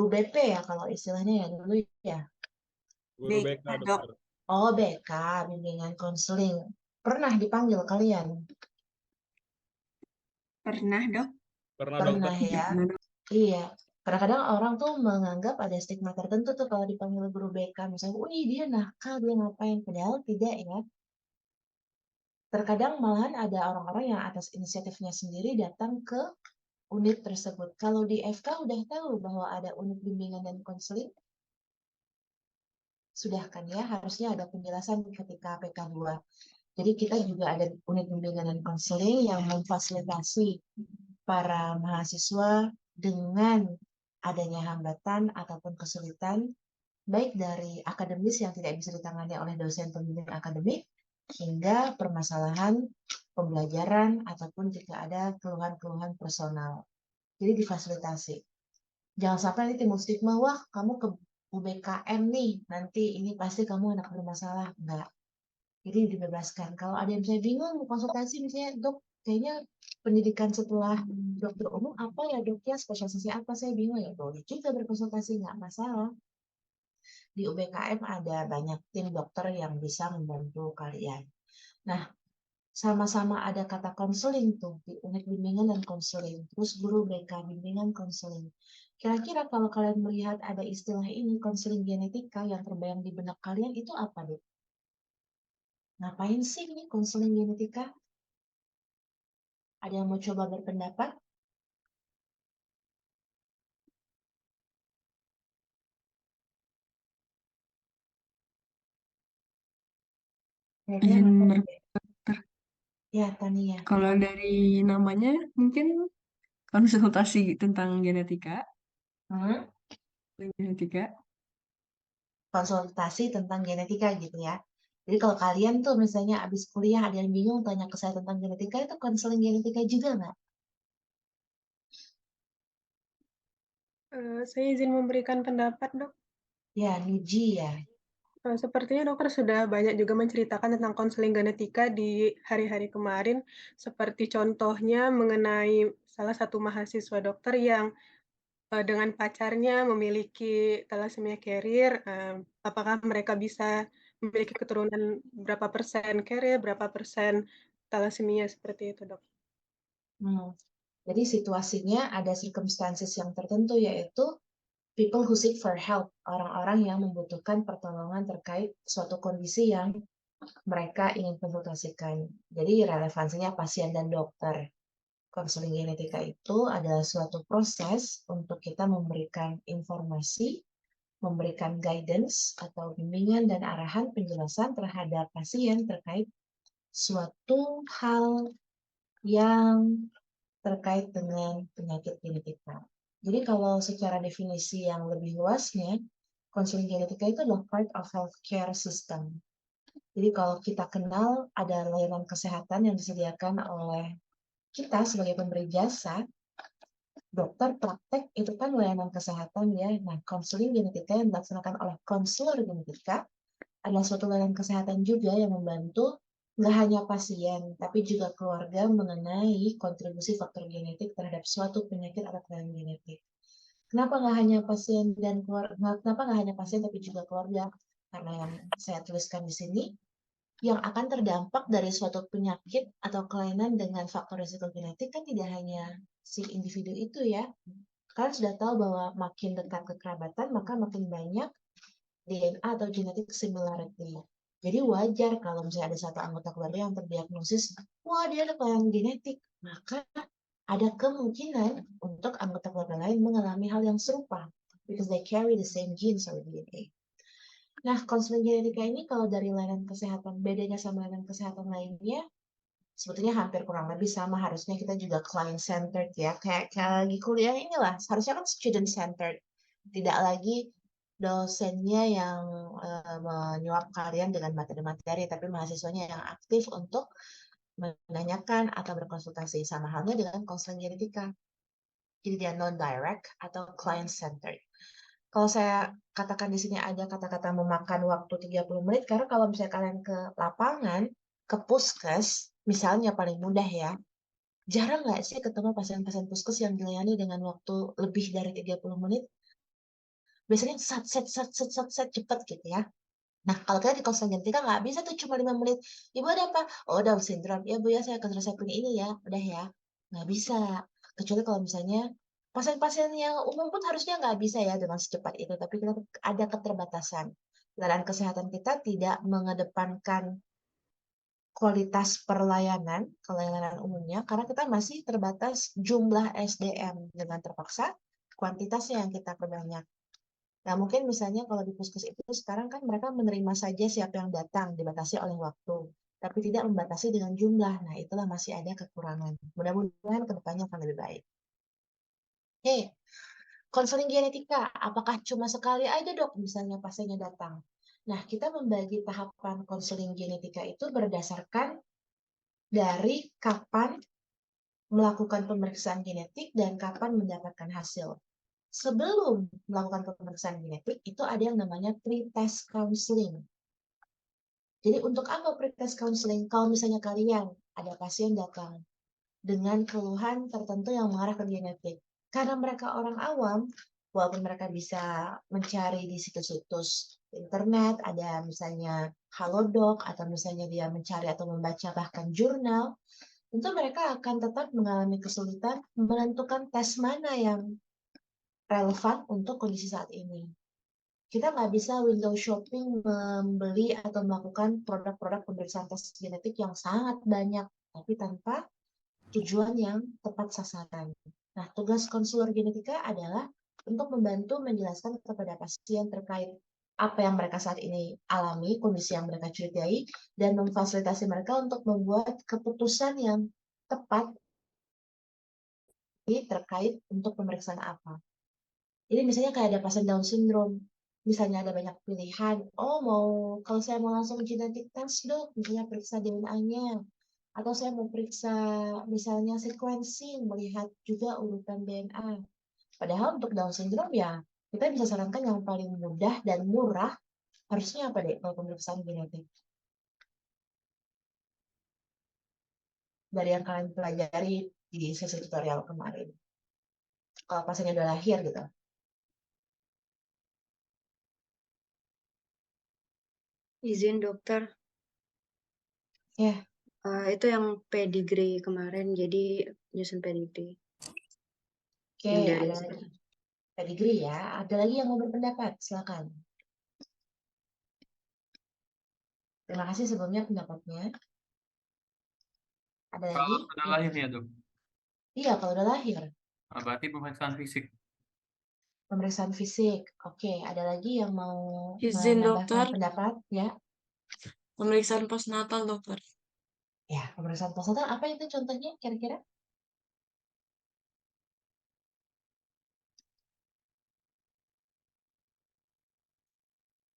guru BP ya kalau istilahnya ya dulu ya. Guru BK, BK, Dok. dokter. Oh, BK, bimbingan konseling. Pernah dipanggil kalian? Pernah, Dok. Pernah, dokter. Pernah Tidak ya? pernah, Dok. Iya. Kadang-kadang orang tuh menganggap ada stigma tertentu tuh kalau dipanggil guru BK. Misalnya, wih dia nakal, dia ngapain. Padahal tidak ya. Terkadang malahan ada orang-orang yang atas inisiatifnya sendiri datang ke unit tersebut. Kalau di FK udah tahu bahwa ada unit bimbingan dan konseling, sudah kan ya, harusnya ada penjelasan ketika PK2. Jadi kita juga ada unit bimbingan dan konseling yang memfasilitasi para mahasiswa dengan adanya hambatan ataupun kesulitan, baik dari akademis yang tidak bisa ditangani oleh dosen pembimbing akademik, hingga permasalahan pembelajaran ataupun jika ada keluhan-keluhan personal. Jadi difasilitasi. Jangan sampai nanti timbul stigma, wah kamu ke UBKM nih, nanti ini pasti kamu anak bermasalah. Enggak. Jadi dibebaskan. Kalau ada yang misalnya bingung mau konsultasi, misalnya dok, kayaknya pendidikan setelah dokter umum apa ya dok ya, spesialisasi apa, saya bingung ya, boleh juga berkonsultasi, nggak masalah. Di UBKM ada banyak tim dokter yang bisa membantu kalian. Nah, sama-sama ada kata konseling tuh di unit bimbingan dan konseling. Terus guru BK bimbingan konseling. Kira-kira kalau kalian melihat ada istilah ini konseling genetika yang terbayang di benak kalian itu apa deh? Ngapain sih nih konseling genetika? Ada yang mau coba berpendapat? Kayaknya ngapain Menurut deh? dokter, Ya, Tania. kalau dari namanya mungkin konsultasi tentang genetika, Hmm? genetika. Konsultasi tentang genetika gitu ya. Jadi kalau kalian tuh misalnya abis kuliah ada yang bingung tanya ke saya tentang genetika, itu konseling genetika juga nggak? Saya izin memberikan pendapat, Dok. Ya, Nuji ya. Sepertinya dokter sudah banyak juga menceritakan tentang konseling genetika di hari-hari kemarin, seperti contohnya mengenai salah satu mahasiswa dokter yang dengan pacarnya memiliki thalassemia carrier, apakah mereka bisa memiliki keturunan berapa persen carrier, berapa persen thalassemia seperti itu, Dok. Hmm. Jadi situasinya ada circumstances yang tertentu yaitu people who seek for help, orang-orang yang membutuhkan pertolongan terkait suatu kondisi yang mereka ingin konsultasikan. Jadi relevansinya pasien dan dokter. Konseling genetika itu adalah suatu proses untuk kita memberikan informasi, memberikan guidance atau bimbingan dan arahan penjelasan terhadap pasien terkait suatu hal yang terkait dengan penyakit genetika. Jadi kalau secara definisi yang lebih luasnya, konseling genetika itu adalah part of healthcare system. Jadi kalau kita kenal ada layanan kesehatan yang disediakan oleh kita sebagai pemberi jasa, dokter praktek itu kan layanan kesehatan ya. Nah, konseling genetika yang dilaksanakan oleh konselor genetika adalah suatu layanan kesehatan juga yang membantu nggak hanya pasien, tapi juga keluarga mengenai kontribusi faktor genetik terhadap suatu penyakit atau kelainan genetik. Kenapa nggak hanya pasien dan keluarga? Kenapa nggak hanya pasien tapi juga keluarga? Karena yang saya tuliskan di sini, yang akan terdampak dari suatu penyakit atau kelainan dengan faktor risiko genetik kan tidak hanya si individu itu ya. Kalian sudah tahu bahwa makin dekat kekerabatan, maka makin banyak DNA atau genetic similarity. Jadi wajar kalau misalnya ada satu anggota keluarga yang terdiagnosis, wah dia ada kelainan genetik, maka ada kemungkinan untuk anggota keluarga lain mengalami hal yang serupa because they carry the same genes or DNA. Nah, konseling genetika ini kalau dari layanan kesehatan, bedanya sama layanan kesehatan lainnya, sebetulnya hampir kurang lebih sama. Harusnya kita juga client centered ya, kayak lagi kuliah inilah, harusnya kan student centered. Tidak lagi dosennya yang menyuap kalian dengan materi-materi, tapi mahasiswanya yang aktif untuk menanyakan atau berkonsultasi. Sama halnya dengan konseling genetika. Jadi dia non-direct atau client-centered. Kalau saya katakan di sini ada kata-kata memakan waktu 30 menit, karena kalau misalnya kalian ke lapangan, ke puskes, misalnya paling mudah ya, jarang nggak sih ketemu pasien-pasien puskes yang dilayani dengan waktu lebih dari 30 menit? biasanya sat cepet gitu ya. Nah, kalau kita di konseling genetika nggak bisa tuh cuma 5 menit. Ibu ada apa? Oh, Down syndrome. Ya, Bu ya, saya akan resepin ini ya. Udah ya. Nggak bisa. Kecuali kalau misalnya pasien-pasien yang umum pun harusnya nggak bisa ya dengan secepat itu. Tapi kita ada keterbatasan. Pelayanan kesehatan kita tidak mengedepankan kualitas pelayanan umumnya, karena kita masih terbatas jumlah SDM dengan terpaksa kuantitasnya yang kita perbanyak. Nah, mungkin misalnya kalau di puskes itu sekarang kan mereka menerima saja siapa yang datang, dibatasi oleh waktu, tapi tidak membatasi dengan jumlah. Nah, itulah masih ada kekurangan. Mudah-mudahan kedepannya akan lebih baik. Oke, konseling genetika, apakah cuma sekali aja dok misalnya pasiennya datang? Nah, kita membagi tahapan konseling genetika itu berdasarkan dari kapan melakukan pemeriksaan genetik dan kapan mendapatkan hasil. Sebelum melakukan pemeriksaan genetik, itu ada yang namanya pre-test counseling. Jadi untuk apa pre-test counseling? Kalau misalnya kalian ada pasien datang dengan keluhan tertentu yang mengarah ke genetik, karena mereka orang awam, walaupun mereka bisa mencari di situs-situs internet, ada misalnya Halodoc, atau misalnya dia mencari atau membaca bahkan jurnal, tentu mereka akan tetap mengalami kesulitan menentukan tes mana yang relevan untuk kondisi saat ini. Kita nggak bisa window shopping membeli atau melakukan produk-produk pemeriksaan tes genetik yang sangat banyak, tapi tanpa tujuan yang tepat sasaran. Nah, tugas konselor genetika adalah untuk membantu menjelaskan kepada pasien terkait apa yang mereka saat ini alami, kondisi yang mereka curigai, dan memfasilitasi mereka untuk membuat keputusan yang tepat terkait untuk pemeriksaan apa. Jadi misalnya kayak ada pasien Down syndrome, misalnya ada banyak pilihan. Oh, kalau saya mau langsung genetic test dok, misalnya periksa DNA-nya. Atau saya mau periksa misalnya sequencing, melihat juga urutan DNA. Padahal untuk Down syndrome ya, kita bisa sarankan yang paling mudah dan murah, harusnya apa deh kalau pemeriksaan genetik? Dari yang kalian pelajari di sesi tutorial kemarin. Kalau pasiennya udah lahir gitu. Izin dokter, Ya, itu yang pedigree kemarin, jadi nyusun pedigree. oke, Yang dari ada lagi. Pedigree ya. Ada lagi yang mau berpendapat? Silakan. Terima kasih sebelumnya pendapatnya. Ada Kalau lagi? sudah lahir ya dok, Iya, kalau udah lahir. berarti pemeriksaan fisik. Pemeriksaan fisik. Oke, ada lagi yang mau Izin menambahkan dokter, pendapat? Ya, pemeriksaan postnatal dokter. ya, pemeriksaan postnatal apa itu contohnya kira-kira?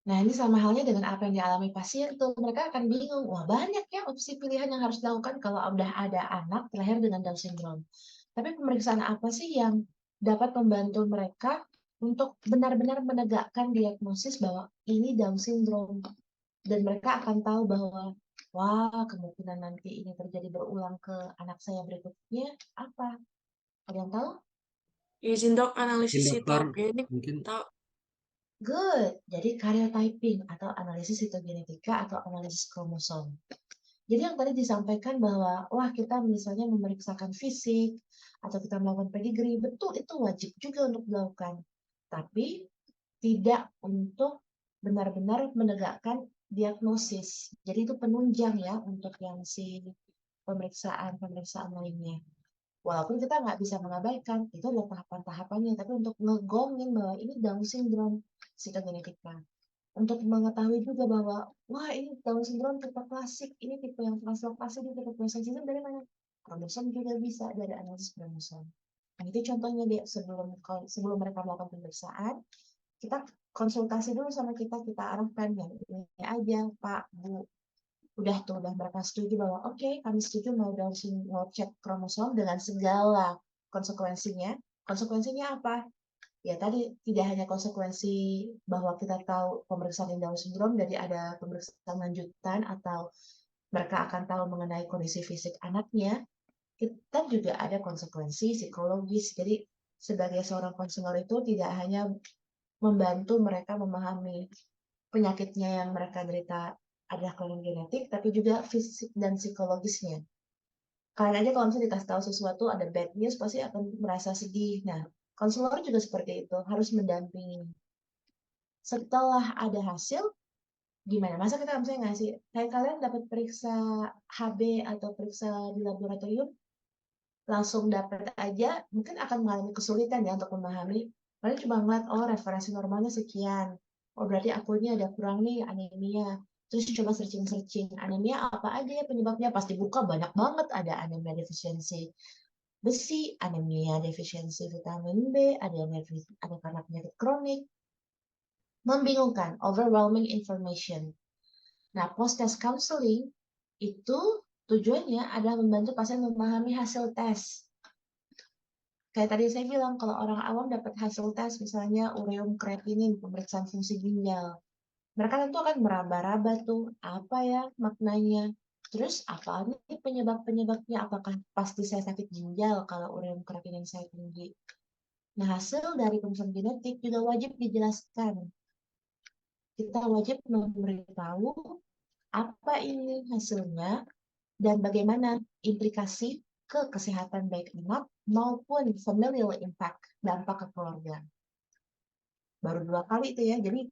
Nah, ini sama halnya dengan apa yang dialami pasien tuh. Mereka akan bingung. Wah, banyak ya opsi pilihan yang harus dilakukan kalau udah ada anak terlahir dengan Down syndrome. Tapi pemeriksaan apa sih yang dapat membantu mereka untuk benar-benar menegakkan diagnosis bahwa ini Down syndrome? Dan mereka akan tahu bahwa, wah, kemungkinan nanti ini terjadi berulang ke anak saya berikutnya apa? Ada yang tahu? Izin dok, analisis Mungkin dokter, sitogenik. mungkin Tahu. Good. Jadi karyotyping atau analisis sitogenetika atau analisis kromosom. Jadi yang tadi disampaikan bahwa, wah kita misalnya memeriksakan fisik atau kita melakukan pedigree, betul itu wajib juga untuk dilakukan. Tapi tidak untuk benar-benar menegakkan diagnosis. Jadi itu penunjang ya untuk yang si pemeriksaan lainnya. Walaupun kita nggak bisa mengabaikan, itu adalah tahapan-tahapannya, tapi untuk ngegongin bahwa ini Down syndrome sitogenetika. Untuk mengetahui juga bahwa, wah ini Down syndrome tipe klasik, ini tipe yang translokasi, ini tipe yang sensitif dari mana? Kromosom juga bisa dari analisis kromosom. Nah itu contohnya dia sebelum mereka melakukan pemeriksaan, kita konsultasi dulu sama kita arahkan yang ini aja Pak, Bu, udah mereka setuju bahwa oke, kami setuju mau cek kromosom dengan segala konsekuensinya. Konsekuensinya apa? Ya tadi tidak hanya konsekuensi bahwa kita tahu pemeriksaan Down syndrome, jadi ada pemeriksaan lanjutan atau mereka akan tahu mengenai kondisi fisik anaknya. Kita juga ada konsekuensi psikologis. Jadi sebagai seorang konselor itu tidak hanya membantu mereka memahami penyakitnya yang mereka derita adalah kelainan genetik, tapi juga fisik dan psikologisnya. Kalian aja kalau misalnya dikasih tahu sesuatu ada bad news, pasti akan merasa sedih. Nah, konselor juga seperti itu, harus mendampingi. Setelah ada hasil, gimana? Masa kita misalnya ngasih, kayak kalian dapat periksa HB atau periksa di laboratorium, langsung dapat aja, mungkin akan mengalami kesulitan ya untuk memahami. Kalian cuma ngeliat, oh referensi normalnya sekian. Oh berarti aku ini ada kurang nih anemia. Terus coba searching-searching, anemia apa aja ya penyebabnya? Pas dibuka banyak banget, ada anemia defisiensi besi, anemia defisiensi vitamin B, ada karena penyakit kronik. Membingungkan, overwhelming information. Nah, post-test counseling itu tujuannya adalah membantu pasien memahami hasil tes. Kayak tadi saya bilang, kalau orang awam dapat hasil tes, misalnya ureum kreatinin, pemeriksaan fungsi ginjal. Mereka tentu akan meraba-raba tuh, apa ya maknanya. Terus apa nih penyebab-penyebabnya? Apakah pasti saya sakit ginjal kalau ureum kreatinin saya tinggi? Nah, hasil dari pemeriksaan genetik juga wajib dijelaskan. Kita wajib memberitahu apa ini hasilnya dan bagaimana implikasi ke kesehatan baik anak maupun familial impact, dampak ke keluarga. Baru 2 kali itu ya, jadi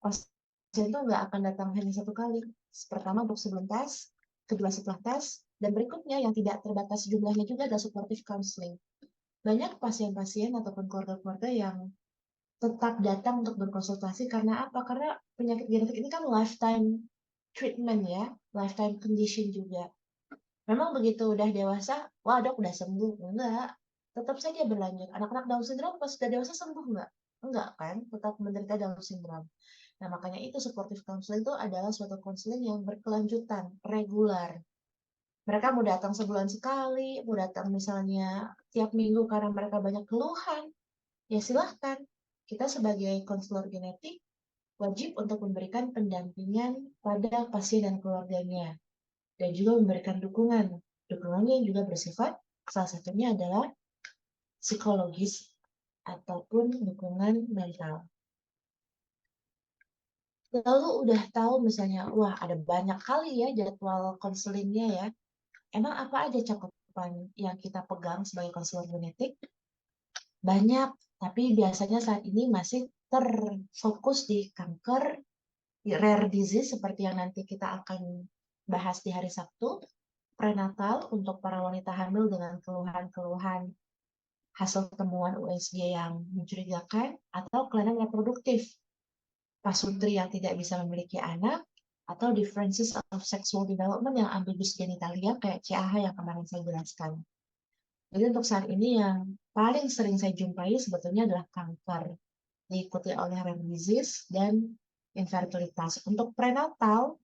pasien itu nggak akan datang hanya 1 kali. Pertama untuk sebelum tes, kedua setelah tes, dan berikutnya yang tidak terbatas jumlahnya juga adalah supportive counseling. Banyak pasien-pasien ataupun keluarga-keluarga yang tetap datang untuk berkonsultasi karena apa? Karena penyakit genetik ini kan lifetime treatment ya, lifetime condition juga. Memang begitu udah dewasa, wah dok udah sembuh. Enggak, tetap saja berlanjut. Anak-anak Down syndrome pas sudah dewasa sembuh enggak? Enggak kan, tetap menderita Down syndrome. Nah makanya itu supportive counseling itu adalah suatu counseling yang berkelanjutan, reguler. Mereka mau datang sebulan sekali, mau datang misalnya tiap minggu karena mereka banyak keluhan, ya silahkan. Kita sebagai konselor genetik wajib untuk memberikan pendampingan pada pasien dan keluarganya dan juga memberikan dukungan. Dukungannya juga bersifat salah satunya adalah psikologis ataupun dukungan mental. Lalu udah tahu misalnya, wah ada banyak kali ya jadwal konselingnya ya. Emang apa aja cakupan yang kita pegang sebagai konselor genetik? Banyak, tapi biasanya saat ini masih terfokus di kanker, di rare disease seperti yang nanti kita akan bahas di hari Sabtu, prenatal untuk para wanita hamil dengan keluhan-keluhan hasil temuan USG yang mencurigakan, atau kelainan reproduktif, pasutri yang tidak bisa memiliki anak, atau differences of sexual development yang ambiguous genitalia kayak CAH yang kemarin saya jelaskan. Jadi untuk saat ini yang paling sering saya jumpai sebetulnya adalah kanker, diikuti oleh rare disease dan infertilitas. Untuk prenatal,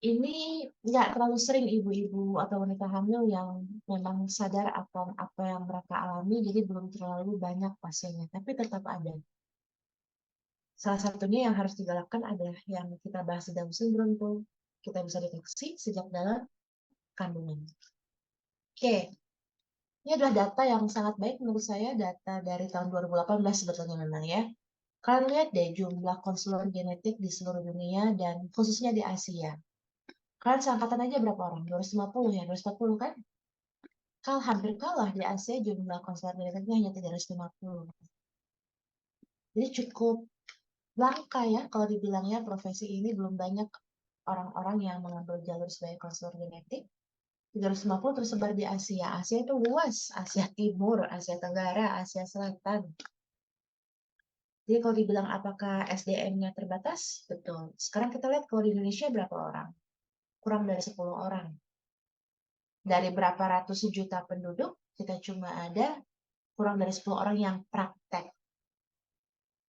ini nggak terlalu sering ibu-ibu atau wanita hamil yang memang sadar akan apa yang mereka alami, jadi belum terlalu banyak pasiennya, tapi tetap ada. Salah satunya yang harus digalakkan adalah yang kita bahas di Down syndrome tuh, kita bisa deteksi sejak dalam kandungan. Oke. Ini adalah data yang sangat baik menurut saya, data dari tahun 2018 sebetulnya memang ya. Kalian lihat deh jumlah konselor genetik di seluruh dunia dan khususnya di Asia. Kalian seangkatan aja berapa orang? 250 ya, 240 kan? Hampir kalah di Asia jumlah konselor genetiknya hanya 350. Jadi cukup langka ya kalau dibilangnya profesi ini belum banyak orang-orang yang mengambil jalur sebagai konselor genetik. 350 tersebar di Asia. Asia itu luas, Asia Timur, Asia Tenggara, Asia Selatan. Jadi kalau dibilang apakah SDM-nya terbatas? Betul. Sekarang kita lihat kalau di Indonesia berapa orang? Kurang dari 10 orang. Dari berapa ratus juta penduduk, kita cuma ada kurang dari 10 orang yang praktek.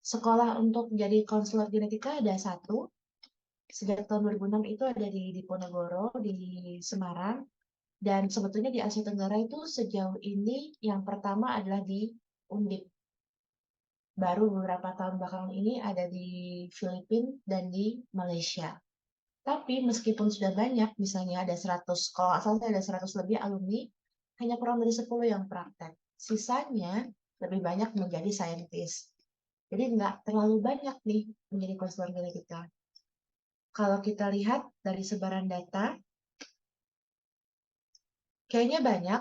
Sekolah untuk jadi konselor genetika ada 1. Sejak tahun 2006 itu ada di Diponegoro, di Semarang. Dan sebetulnya di Asia Tenggara itu sejauh ini yang pertama adalah di Undip. Baru beberapa tahun belakangan ini ada di Filipina dan di Malaysia. Tapi meskipun sudah banyak, misalnya ada 100, kalau asalnya ada 100 lebih alumni, hanya kurang dari 10 yang praktek. Sisanya lebih banyak menjadi saintis. Jadi nggak terlalu banyak nih menjadi konselor genetika. Kalau kita lihat dari sebaran data, kayaknya banyak,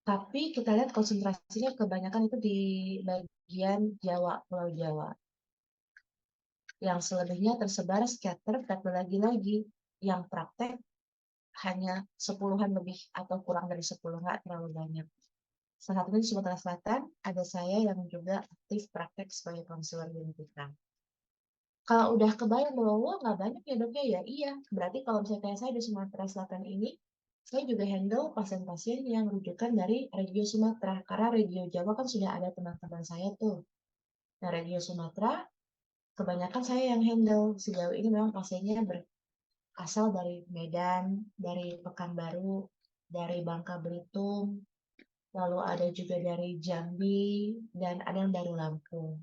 tapi kita lihat konsentrasinya kebanyakan itu di bagian Jawa, Pulau Jawa. Yang selebihnya tersebar scatter, tapi lagi-lagi yang praktek hanya 10-an lebih atau kurang dari 10, nggak terlalu banyak. Salah satunya di Sumatera Selatan, ada saya yang juga aktif praktek sebagai konselor genetika. Kalau udah kebayang bahwa wah nggak banyak ya dok ya iya. Berarti kalau misalnya kayak saya di Sumatera Selatan ini, saya juga handle pasien-pasien yang rujukan dari Regio Sumatera. Karena Regio Jawa kan sudah ada teman-teman saya tuh. Nah Regio Sumatera, kebanyakan saya yang handle. Sejauh ini memang pasiennya berasal dari Medan, dari Pekanbaru, dari Bangka Belitung, lalu ada juga dari Jambi, dan ada yang dari Lampung.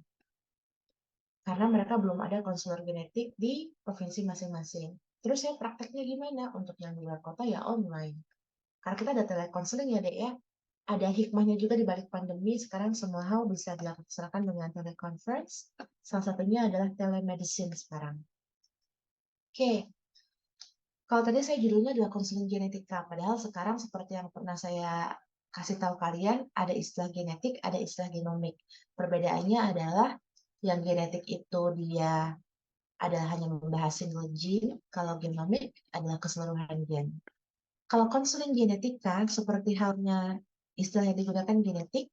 Karena mereka belum ada konselor genetik di provinsi masing-masing. Terus saya prakteknya gimana? Untuk yang di luar kota ya online. Karena kita ada telekonseling ya dek ya. Ada hikmahnya juga di balik pandemi, sekarang semua hal bisa dilaksanakan dengan teleconference. Salah satunya adalah telemedicine sekarang. Oke, kalau tadi saya judulnya adalah konseling genetika, padahal sekarang seperti yang pernah saya kasih tahu kalian, ada istilah genetik, ada istilah genomik. Perbedaannya adalah yang genetik itu dia adalah hanya membahas single gene, kalau genomik adalah keseluruhan gen. Kalau konseling genetika, seperti halnya istilah yang digunakan genetik,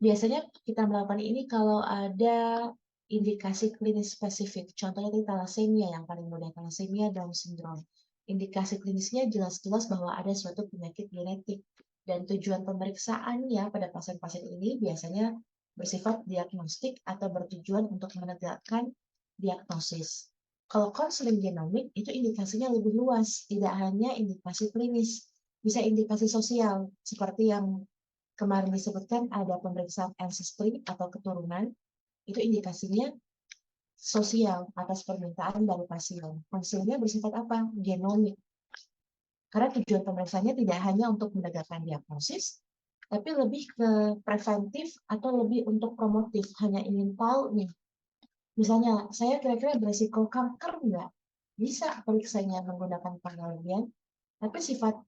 biasanya kita melakukan ini kalau ada indikasi klinis spesifik. Contohnya tadi thalassemia yang paling mudah, thalassemia Down syndrome. Indikasi klinisnya jelas-jelas bahwa ada suatu penyakit genetik. Dan tujuan pemeriksaannya pada pasien-pasien ini biasanya bersifat diagnostik atau bertujuan untuk menegakkan diagnosis. Kalau konseling genomik itu indikasinya lebih luas, tidak hanya indikasi klinis, bisa indikasi sosial seperti yang kemarin disebutkan ada pemeriksaan ancestry atau keturunan, itu indikasinya sosial atas permintaan dari pasien. Hasilnya bersifat apa? Genomik. Karena tujuan pemeriksaannya tidak hanya untuk menegakkan diagnosis, tapi lebih ke preventif atau lebih untuk promotif. Hanya ingin tahu nih, misalnya saya kira-kira beresiko kanker nggak? Bisa periksanya menggunakan penelitian, tapi sifat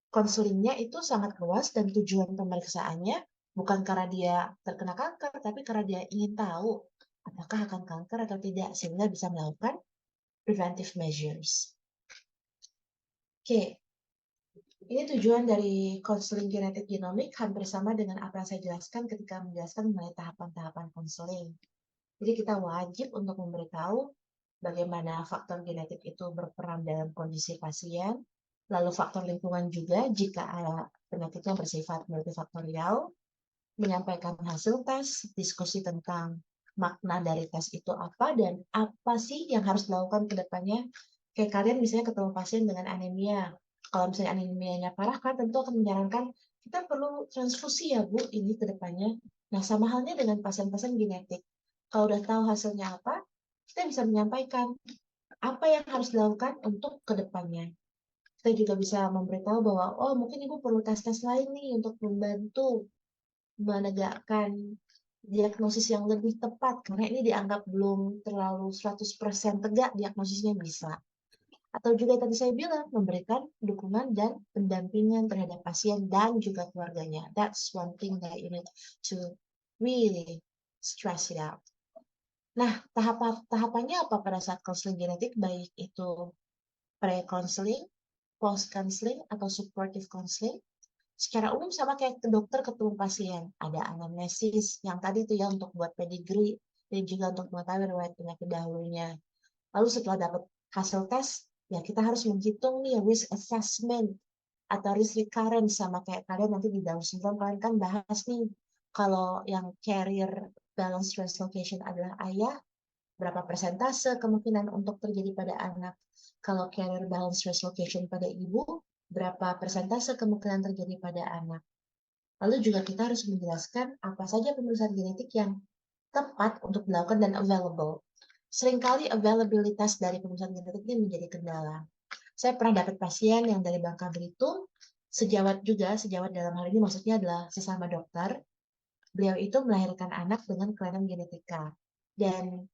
konselingnya itu sangat luas dan tujuan pemeriksaannya bukan karena dia terkena kanker, tapi karena dia ingin tahu apakah akan kanker atau tidak, sehingga bisa melakukan preventive measures. Oke, ini tujuan dari konseling genetik genomik hampir sama dengan apa yang saya jelaskan ketika menjelaskan mengenai tahapan-tahapan konseling. Jadi kita wajib untuk memberitahu bagaimana faktor genetik itu berperan dalam kondisi pasien, lalu faktor lingkungan juga jika penyakitnya bersifat multifaktorial, menyampaikan hasil tes, diskusi tentang makna dari tes itu apa, dan apa sih yang harus dilakukan ke depannya. Kayak kalian misalnya ketemu pasien dengan anemia, kalau misalnya anemianya parah kan tentu akan menyarankan kita perlu transfusi ya Bu, ini ke depannya. Nah sama halnya dengan pasien-pasien genetik. Kalau udah tahu hasilnya apa, kita bisa menyampaikan apa yang harus dilakukan untuk ke depannya. Kita juga bisa memberitahu bahwa, oh mungkin Ibu perlu tes-tes lain nih untuk membantu menegakkan diagnosis yang lebih tepat, karena ini dianggap belum terlalu 100% tegak diagnosisnya bisa. Atau juga tadi saya bilang, memberikan dukungan dan pendampingan terhadap pasien dan juga keluarganya. That's one thing that you need to really stress it out. Nah, tahapannya apa pada saat konseling genetik, baik itu pre-counseling, post-counseling, atau supportive counseling? Secara umum sama kayak dokter ketemu pasien. Ada anamnesis yang tadi itu ya untuk buat pedigree dan juga untuk mengetahui riwayat penyakit dahulunya. Lalu setelah dapat hasil tes, ya kita harus menghitung nih risk assessment atau risk recurrence, sama kayak kalian nanti di Down syndrome kalian kan bahas nih kalau yang carrier balance translocation adalah ayah, berapa persentase kemungkinan untuk terjadi pada anak. Kalau carrier balance translocation pada ibu, berapa persentase kemungkinan terjadi pada anak. Lalu juga kita harus menjelaskan apa saja pemeriksaan genetik yang tepat untuk dilakukan dan available. Seringkali availabilitas dari pemeriksaan genetik ini menjadi kendala. Saya pernah dapat pasien yang dari Bangka Belitung, sejawat dalam hal ini maksudnya adalah sesama dokter, beliau itu melahirkan anak dengan kelainan genetika. Dan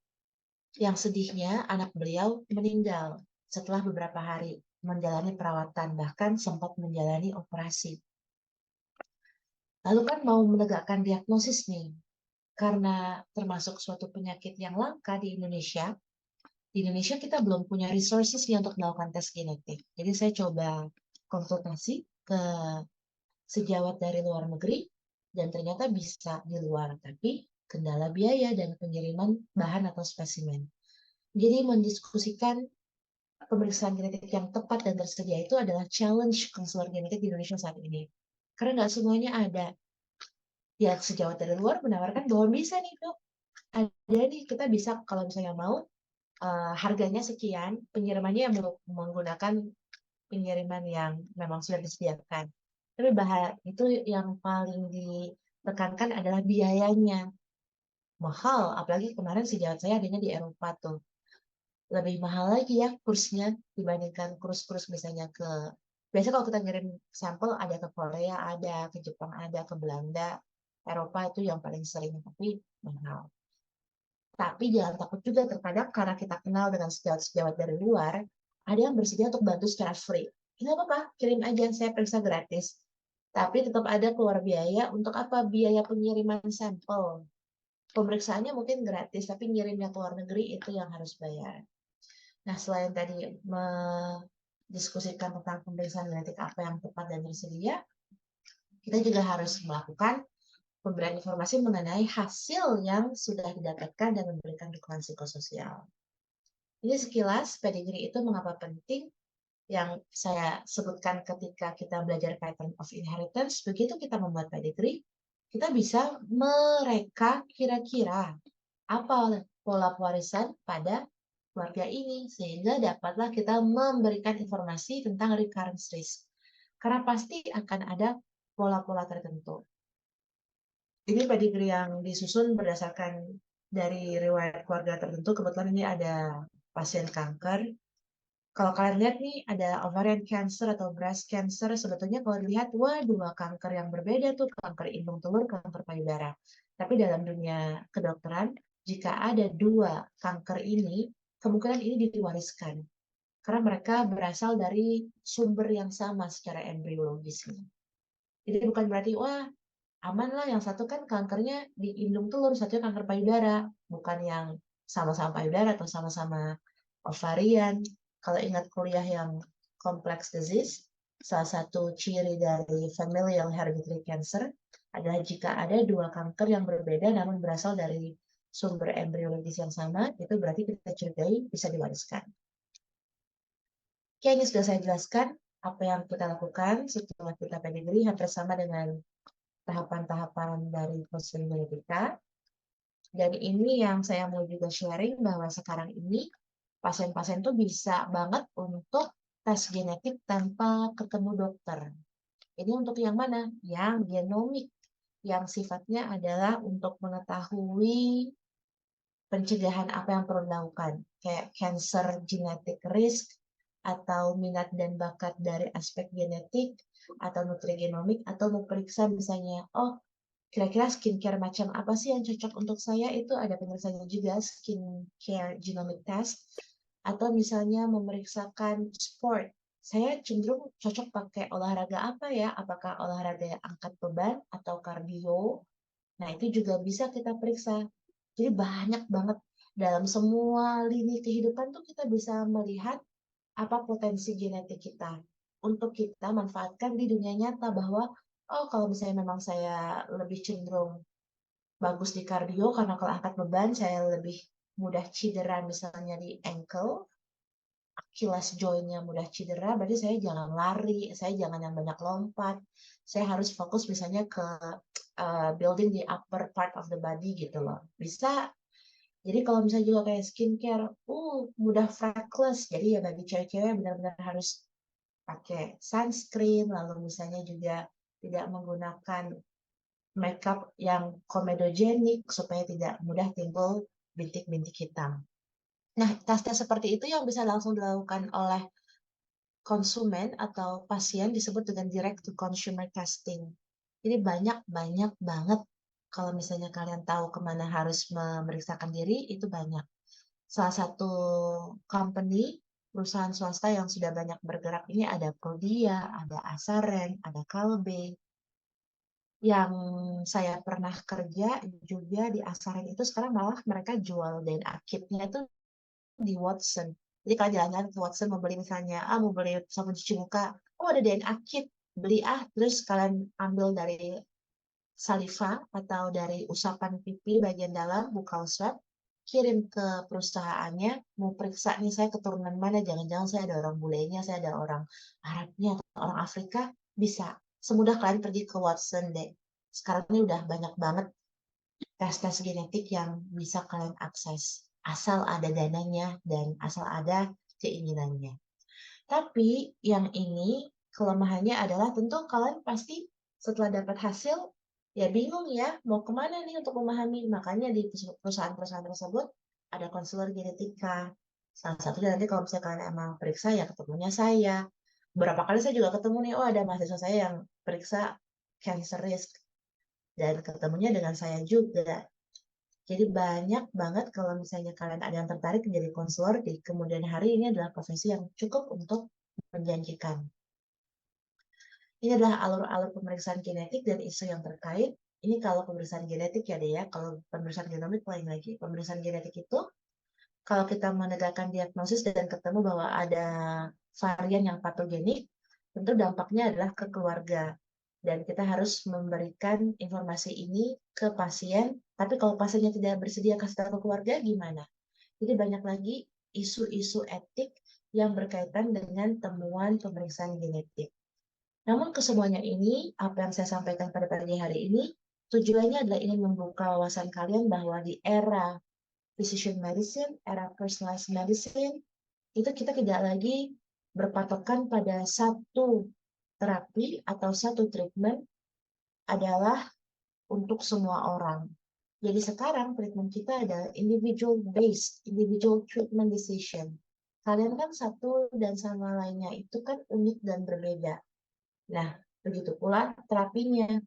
yang sedihnya anak beliau meninggal setelah beberapa hari menjalani perawatan, bahkan sempat menjalani operasi. Lalu kan mau menegakkan diagnosis nih, karena termasuk suatu penyakit yang langka di Indonesia. Di Indonesia kita belum punya resources nih untuk melakukan tes genetik. Jadi saya coba konsultasi ke sejawat dari luar negeri, dan ternyata bisa di luar, tapi kendala biaya dan pengiriman bahan atau spesimen. Jadi mendiskusikan pemeriksaan genetik yang tepat dan tersedia itu adalah challenge konselor genetik di Indonesia saat ini. Karena nggak semuanya ada. Ya, sejawat dari luar menawarkan bahwa bisa nih dok, ada nih, kita bisa kalau misalnya mau, harganya sekian, pengirimannya menggunakan pengiriman yang memang sudah disediakan. Tapi itu yang paling ditekankan adalah biayanya. Mahal, apalagi kemarin sejawat saya adanya di Eropa tuh. Lebih mahal lagi ya kursnya dibandingkan kurs-kurs misalnya biasanya kalau kita ngirim sampel ada ke Korea, ada ke Jepang, ada ke Belanda, Eropa itu yang paling sering, tapi mahal. Tapi jangan takut juga, terkadang karena kita kenal dengan sejawat-sejawat dari luar, ada yang bersedia untuk bantu secara free. Nggak apa-apa, kirim aja, saya periksa gratis. Tapi tetap ada keluar biaya untuk apa? Biaya pengiriman sampel. Pemeriksaannya mungkin gratis, tapi ngirimnya ke luar negeri itu yang harus bayar. Nah, selain tadi mendiskusikan tentang pemeriksaan genetik apa yang tepat dan tersedia, kita juga harus melakukan pemberian informasi mengenai hasil yang sudah didapatkan dan memberikan dukungan psikososial. Ini sekilas pedigree itu mengapa penting, yang saya sebutkan ketika kita belajar pattern of inheritance. Begitu kita membuat pedigree, kita bisa mereka kira-kira apa pola pewarisan pada keluarga ini, sehingga dapatlah kita memberikan informasi tentang recurrence risk. Karena pasti akan ada pola-pola tertentu. Ini pedigree yang disusun berdasarkan dari riwayat keluarga tertentu. Kebetulan ini ada pasien kanker. Kalau kalian lihat nih, ada ovarian cancer atau breast cancer. Sebetulnya kalau dilihat, wah, dua kanker yang berbeda tuh, kanker indung telur, kanker payudara. Tapi dalam dunia kedokteran, jika ada dua kanker ini, kemungkinan ini diwariskan. Karena mereka berasal dari sumber yang sama secara embriologisnya. Jadi bukan berarti, wah, aman lah, yang satu kan kankernya di indung telur, satunya kanker payudara, bukan yang sama-sama payudara atau sama-sama ovarian. Kalau ingat kuliah yang complex disease, salah satu ciri dari familial hereditary cancer adalah jika ada dua kanker yang berbeda namun berasal dari sumber embriologis yang sama, itu berarti kita curigai bisa diwariskan. Oke, ini sudah saya jelaskan apa yang kita lakukan setelah kita pedigree, hampir sama dengan tahapan-tahapan dari konseling genetika. Dan ini yang saya mau juga sharing, bahwa sekarang ini pasien-pasien tuh bisa banget untuk tes genetik tanpa ketemu dokter. Ini untuk yang mana? Yang genomik, yang sifatnya adalah untuk mengetahui pencegahan apa yang perlu dilakukan, kayak cancer genetic risk, atau minat dan bakat dari aspek genetik, atau nutrigenomik, atau memeriksa misalnya, oh, kira-kira skincare macam apa sih yang cocok untuk saya, itu ada pemeriksaannya juga, skincare genomic test. Atau misalnya memeriksakan sport, saya cenderung cocok pakai olahraga apa ya, apakah olahraga yang angkat beban atau kardio. Nah, itu juga bisa kita periksa. Jadi banyak banget dalam semua lini kehidupan tuh kita bisa melihat apa potensi genetik kita untuk kita manfaatkan di dunia nyata, bahwa oh, kalau misalnya memang saya lebih cenderung bagus di kardio, karena kalau angkat beban saya lebih mudah cedera misalnya di ankle, Achilles joint-nya mudah cedera, berarti saya jangan lari, saya jangan yang banyak lompat, saya harus fokus misalnya ke building the upper part of the body gitu loh. Bisa. Jadi kalau misalnya juga kayak skincare, mudah freckles. Jadi ya bagi cewek-cewek benar-benar harus pakai sunscreen, lalu misalnya juga tidak menggunakan makeup yang komedogenik supaya tidak mudah timbul bintik-bintik hitam. Nah, tes-tes seperti itu yang bisa langsung dilakukan oleh konsumen atau pasien disebut dengan direct to consumer testing. Jadi banyak banget kalau misalnya kalian tahu kemana harus memeriksakan diri, itu banyak. Salah satu company, perusahaan swasta yang sudah banyak bergerak ini ada Prodia, ada Asaren, ada Kalbe. Yang saya pernah kerja juga di Asaren itu sekarang malah mereka jual DNA kitnya itu di Watson. Jadi kalian jalan-jalan ke Watson mau beli misalnya, mau beli sabun cuci muka, oh ada DNA kit, beli terus kalian ambil dari saliva atau dari usapan pipi bagian dalam, buka swab, kirim ke perusahaannya, mau periksa nih saya keturunan mana, jangan-jangan saya ada orang bulenya, saya ada orang Arabnya atau orang Afrika, bisa. Semudah kalian pergi ke Watson deh. Sekarang ini udah banyak banget tes-tes genetik yang bisa kalian akses. Asal ada dananya dan asal ada keinginannya. Tapi yang ini kelemahannya adalah tentu kalian pasti setelah dapat hasil ya bingung ya mau kemana nih untuk memahami. Makanya di perusahaan-perusahaan tersebut ada konselor genetika. Salah satunya nanti kalau misalnya kalian emang periksa ya ketemunya saya. Beberapa kali saya juga ketemu nih, oh ada mahasiswa saya yang periksa cancer risk dan ketemunya dengan saya juga. Jadi banyak banget kalau misalnya kalian ada yang tertarik menjadi konselor di kemudian hari, ini adalah profesi yang cukup untuk menjanjikan. Ini adalah alur-alur pemeriksaan genetik dan isu yang terkait. Ini kalau pemeriksaan genetik ya deh ya, kalau pemeriksaan genomik lain lagi. Pemeriksaan genetik itu kalau kita menegakkan diagnosis dan ketemu bahwa ada varian yang patogenik, tentu dampaknya adalah ke keluarga. Dan kita harus memberikan informasi ini ke pasien, tapi kalau pasiennya tidak bersedia kasih tahu ke keluarga, gimana? Jadi banyak lagi isu-isu etik yang berkaitan dengan temuan pemeriksaan genetik. Namun kesemuanya ini, apa yang saya sampaikan pada pagi hari ini, tujuannya adalah ingin membuka wawasan kalian bahwa di era precision medicine, era personalized medicine, itu kita tidak lagi berpatokan pada satu terapi atau satu treatment adalah untuk semua orang. Jadi sekarang treatment kita ada individual based, individual treatment decision. Kalian kan satu dan sama lainnya itu kan unik dan berbeda. Nah, begitu pula terapinya,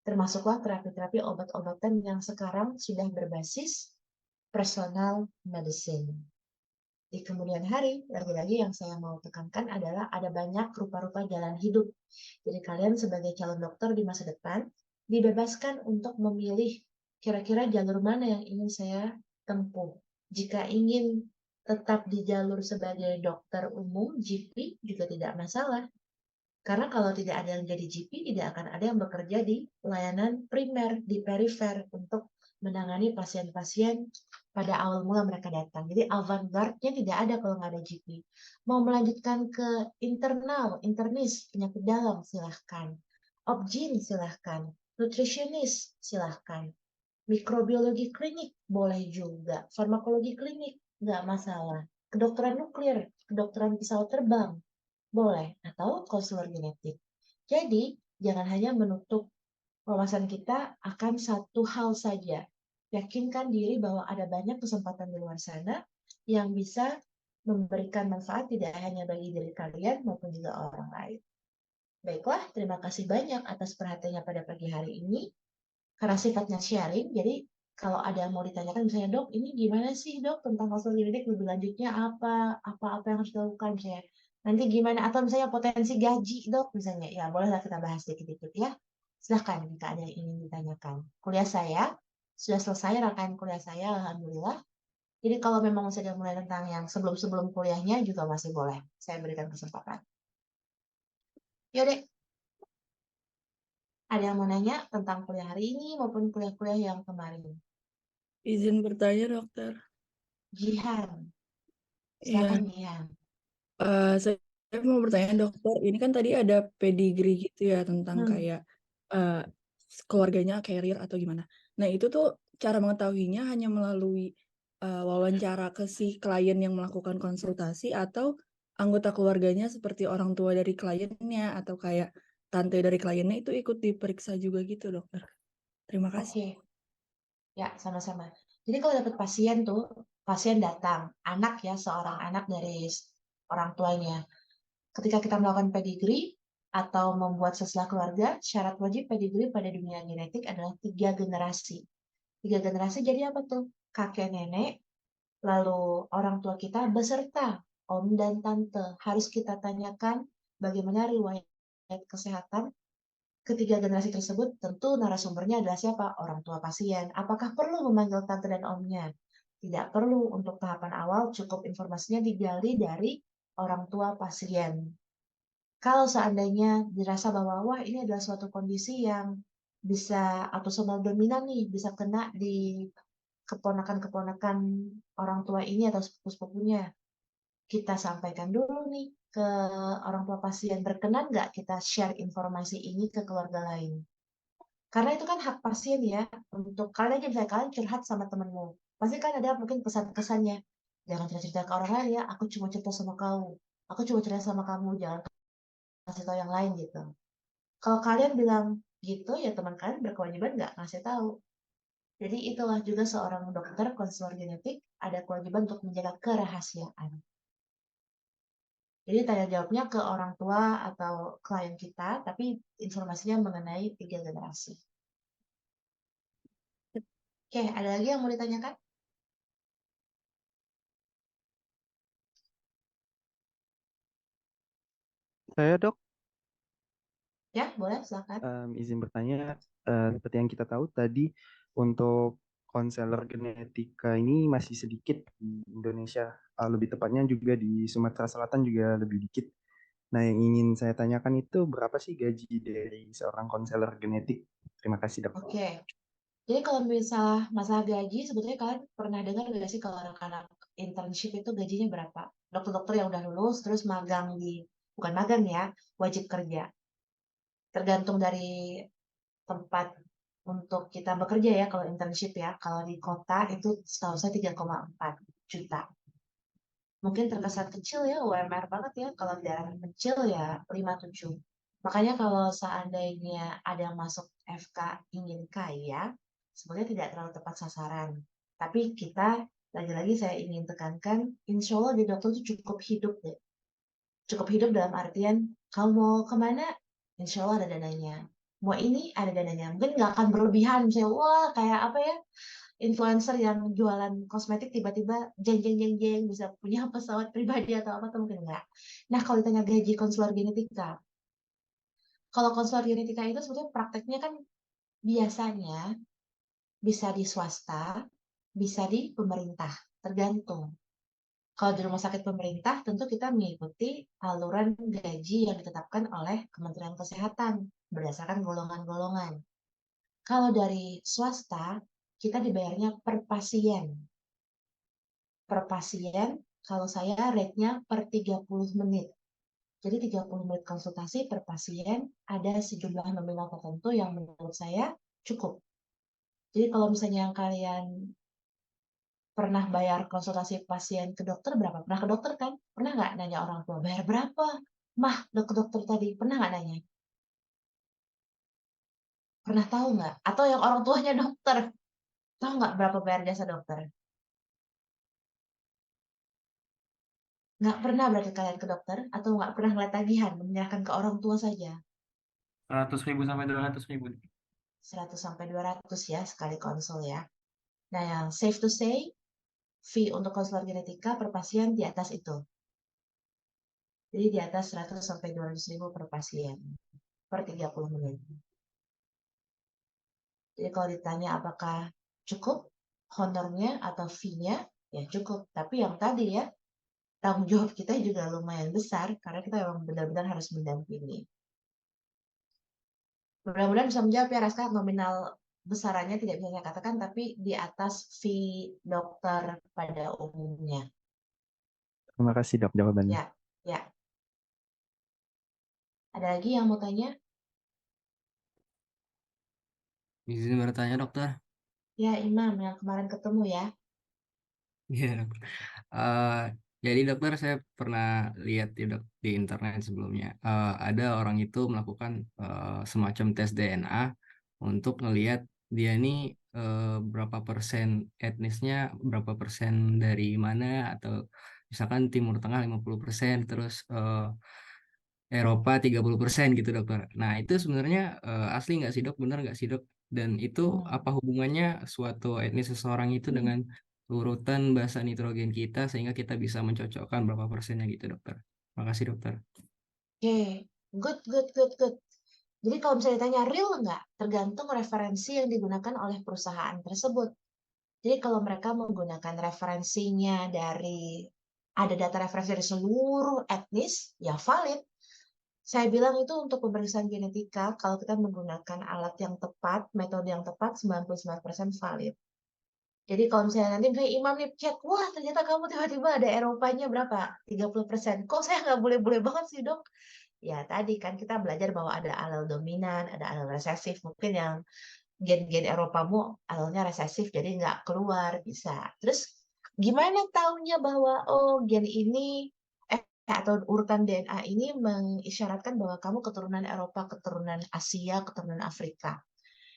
termasuklah terapi-terapi obat-obatan yang sekarang sudah berbasis personal medicine. Di kemudian hari, lagi-lagi yang saya mau tekankan adalah ada banyak rupa-rupa jalan hidup. Jadi kalian sebagai calon dokter di masa depan dibebaskan untuk memilih kira-kira jalur mana yang ingin saya tempuh. Jika ingin tetap di jalur sebagai dokter umum, GP, juga tidak masalah. Karena kalau tidak ada yang jadi GP, tidak akan ada yang bekerja di layanan primer, di perifer, untuk menangani pasien-pasien pada awal mula mereka datang. Jadi avant-garde-nya tidak ada kalau nggak ada GP. Mau melanjutkan ke internal, internis, penyakit dalam, silahkan. Obgyn, silahkan. Nutritionist, silahkan. Mikrobiologi klinik, boleh juga. Farmakologi klinik, nggak masalah. Kedokteran nuklir, kedokteran pesawat terbang, boleh. Atau konselor genetik. Jadi, jangan hanya menutup wawasan kita akan satu hal saja. Yakinkan diri bahwa ada banyak kesempatan di luar sana yang bisa memberikan manfaat tidak hanya bagi diri kalian maupun juga orang lain. Baiklah, terima kasih banyak atas perhatiannya pada pagi hari ini. Karena sifatnya sharing, jadi kalau ada yang mau ditanyakan misalnya, dok, ini gimana sih dok tentang konselor genetik lebih lanjutnya apa yang harus dilakukan misalnya. Nanti gimana, atau misalnya potensi gaji dok misalnya, ya bolehlah kita bahas dikit-dikit ya. Silahkan jika ada yang ingin ditanyakan. Kuliah saya sudah selesai, rangkaian kuliah saya, alhamdulillah. Jadi kalau memang masih ada mulai tentang yang sebelum-sebelum kuliahnya juga masih boleh. Saya berikan kesempatan. Yaudah, ada yang mau nanya tentang kuliah hari ini maupun kuliah-kuliah yang kemarin? Izin bertanya, dokter. Jihan, Iya, silakan Jihan. saya mau bertanya, dokter. Ini kan tadi ada pedigree gitu ya tentang kayak keluarganya carrier atau gimana. Nah, itu tuh cara mengetahuinya hanya melalui wawancara ke si klien yang melakukan konsultasi atau anggota keluarganya seperti orang tua dari kliennya atau kayak tante dari kliennya itu ikut diperiksa juga gitu, dokter. Terima kasih. Oke, ya sama-sama. Jadi kalau dapat pasien datang, seorang anak dari orang tuanya. Ketika kita melakukan pedigree, atau membuat silsilah keluarga, syarat wajib pedigree pada dunia genetik adalah 3 generasi. 3 generasi jadi apa tuh? Kakek nenek, lalu orang tua kita beserta om dan tante. Harus kita tanyakan bagaimana riwayat kesehatan ketiga generasi tersebut. Tentu narasumbernya adalah siapa? Orang tua pasien. Apakah perlu memanggil tante dan omnya? Tidak perlu. Untuk tahapan awal cukup informasinya digali dari orang tua pasien. Kalau seandainya dirasa bahwa wah ini adalah suatu kondisi yang bisa autosomal dominan nih, bisa kena di keponakan-keponakan orang tua ini atau sepupu-sepupunya, kita sampaikan dulu nih ke orang tua pasien, berkenan nggak kita share informasi ini ke keluarga lain. Karena itu kan hak pasien ya, untuk kalian aja misalnya kalian curhat sama temenmu, pasti kan ada mungkin pesan-pesannya, jangan cerita-cerita ke orang lain ya, aku cuma cerita sama kamu, aku cuma cerita sama kamu, jangan kasih tahu yang lain gitu. Kalau kalian bilang gitu, ya teman kalian berkewajiban nggak ngasih tahu. Jadi itulah juga seorang dokter konselor genetik ada kewajiban untuk menjaga kerahasiaan. Jadi tanya jawabnya ke orang tua atau klien kita, tapi informasinya mengenai 3 generasi. Oke, ada lagi yang mau ditanyakan? Saya dok, Ya, boleh, silakan. izin bertanya, seperti yang kita tahu tadi untuk konselor genetika ini masih sedikit di Indonesia, lebih tepatnya juga di Sumatera Selatan juga lebih dikit. Nah, yang ingin saya tanyakan itu berapa sih gaji dari seorang konselor genetik? Terima kasih dok. Oke. Jadi kalau misalnya masalah gaji, sebetulnya kalian pernah dengar nggak sih kalau anak-anak internship itu gajinya berapa? Dokter-dokter yang udah lulus terus magang di, bukan magang ya, wajib kerja. Tergantung dari tempat untuk kita bekerja ya, kalau internship ya. Kalau di kota itu setahu saya 3,4 juta. Mungkin terkesan kecil ya, UMR banget ya. Kalau di daerah kecil ya 5-7. Makanya kalau seandainya ada yang masuk FK ingin kaya, sebenarnya tidak terlalu tepat sasaran. Tapi kita, lagi-lagi saya ingin tekankan, insya Allah di dokter itu cukup hidup deh. Cukup hidup dalam artian, kamu mau kemana? Insya Allah ada dananya. Mau ini ada dananya. Mungkin nggak akan berlebihan. Misalnya, wah kayak apa ya, influencer yang jualan kosmetik tiba-tiba jeng jeng jeng jeng bisa punya pesawat pribadi atau apa tuh mungkin enggak. Nah, kalau ditanya gaji konselor genetika, kalau konselor genetika itu sebetulnya prakteknya kan biasanya bisa di swasta, bisa di pemerintah, tergantung. Kalau di rumah sakit pemerintah, tentu kita mengikuti aluran gaji yang ditetapkan oleh Kementerian Kesehatan berdasarkan golongan-golongan. Kalau dari swasta, kita dibayarnya per pasien. Per pasien, kalau saya rate-nya per 30 menit. Jadi 30 menit konsultasi per pasien, ada sejumlah nominal tertentu yang menurut saya cukup. Jadi kalau misalnya kalian pernah bayar konsultasi pasien ke dokter berapa? Pernah ke dokter kan? Pernah nggak nanya orang tua, bayar berapa? Mah, ke dokter tadi, pernah nggak nanya? Pernah tahu nggak? Atau yang orang tuanya dokter, tahu nggak berapa bayar jasa dokter? Nggak pernah berarti kalian ke dokter? Atau nggak pernah ngeliat tagihan, menyerahkan ke orang tua saja? 100.000 sampai 200.000. 100 sampai 200 ya sekali konsul ya. Nah, yang safe to say, fee untuk konselor genetika per pasien di atas itu. Jadi di atas 100 sampai 200.000 per pasien per 30 menit. Jadi kalau ditanya apakah cukup honornya atau fee-nya, ya cukup. Tapi yang tadi ya, tanggung jawab kita juga lumayan besar karena kita memang benar-benar harus mendampingi. Mudah-mudahan bisa menjawab ya Raska, nominal besarannya tidak bisa saya katakan, tapi di atas fee dokter pada umumnya. Terima kasih dok jawabannya. Ya, ya. Ada lagi yang mau tanya? Izin bertanya dokter. Ya, Imam yang kemarin ketemu ya. Iya dokter. Eh, jadi dokter saya pernah lihat di internet sebelumnya. Ada orang itu melakukan semacam tes DNA untuk ngelihat dia ini berapa persen etnisnya, berapa persen dari mana, atau misalkan Timur Tengah 50%, terus Eropa 30% gitu dokter. Nah itu sebenarnya asli nggak sih dok? Benar nggak sih dok? Dan itu Hmm. apa hubungannya suatu etnis seseorang itu dengan urutan basa nitrogen kita sehingga kita bisa mencocokkan berapa persennya gitu dokter? Makasih dokter. Oke, good, good, good, good. Jadi kalau misalnya ditanya real nggak, tergantung referensi yang digunakan oleh perusahaan tersebut. Jadi kalau mereka menggunakan referensinya dari ada data referensi dari seluruh etnis, ya valid. Saya bilang itu untuk pemeriksaan genetika, kalau kita menggunakan alat yang tepat, metode yang tepat, 99% valid. Jadi kalau misalnya nanti misalnya Imam nih cek, wah ternyata kamu tiba-tiba ada Eropanya berapa? 30%. Kok saya nggak boleh-boleh banget sih dok? Ya tadi kan kita belajar bahwa ada alel dominan, ada alel resesif. Mungkin yang gen-gen Eropamu alelnya resesif, jadi nggak keluar, bisa. Terus gimana taunya bahwa oh gen ini atau urutan DNA ini mengisyaratkan bahwa kamu keturunan Eropa, keturunan Asia, keturunan Afrika.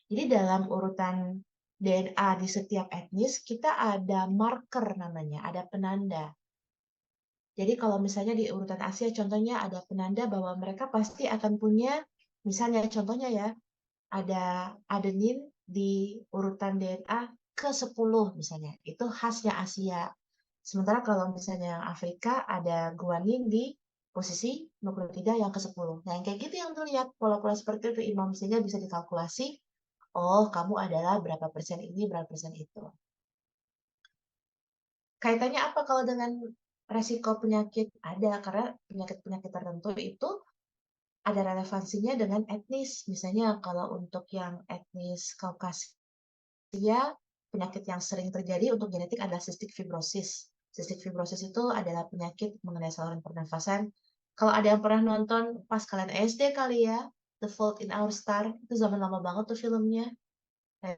Jadi dalam urutan DNA di setiap etnis, kita ada marker namanya, ada penanda. Jadi kalau misalnya di urutan Asia, contohnya ada penanda bahwa mereka pasti akan punya, misalnya contohnya ya, ada adenin di urutan DNA ke-10 misalnya. Itu khasnya Asia. Sementara kalau misalnya yang Afrika ada guanin di posisi nukleotida yang ke-10. Nah, yang kayak gitu yang dilihat pola-pola seperti itu Imam, sehingga bisa dikalkulasi, oh kamu adalah berapa persen ini, berapa persen itu. Kaitannya apa kalau dengan resiko penyakit? Ada, karena penyakit-penyakit tertentu itu ada relevansinya dengan etnis. Misalnya kalau untuk yang etnis Kaukasia, penyakit yang sering terjadi untuk genetik adalah cystic fibrosis. Cystic fibrosis itu adalah penyakit mengenai saluran pernafasan. Kalau ada yang pernah nonton pas kalian SD kali ya, The Fault in Our Star, itu zaman lama banget tuh filmnya. Nah,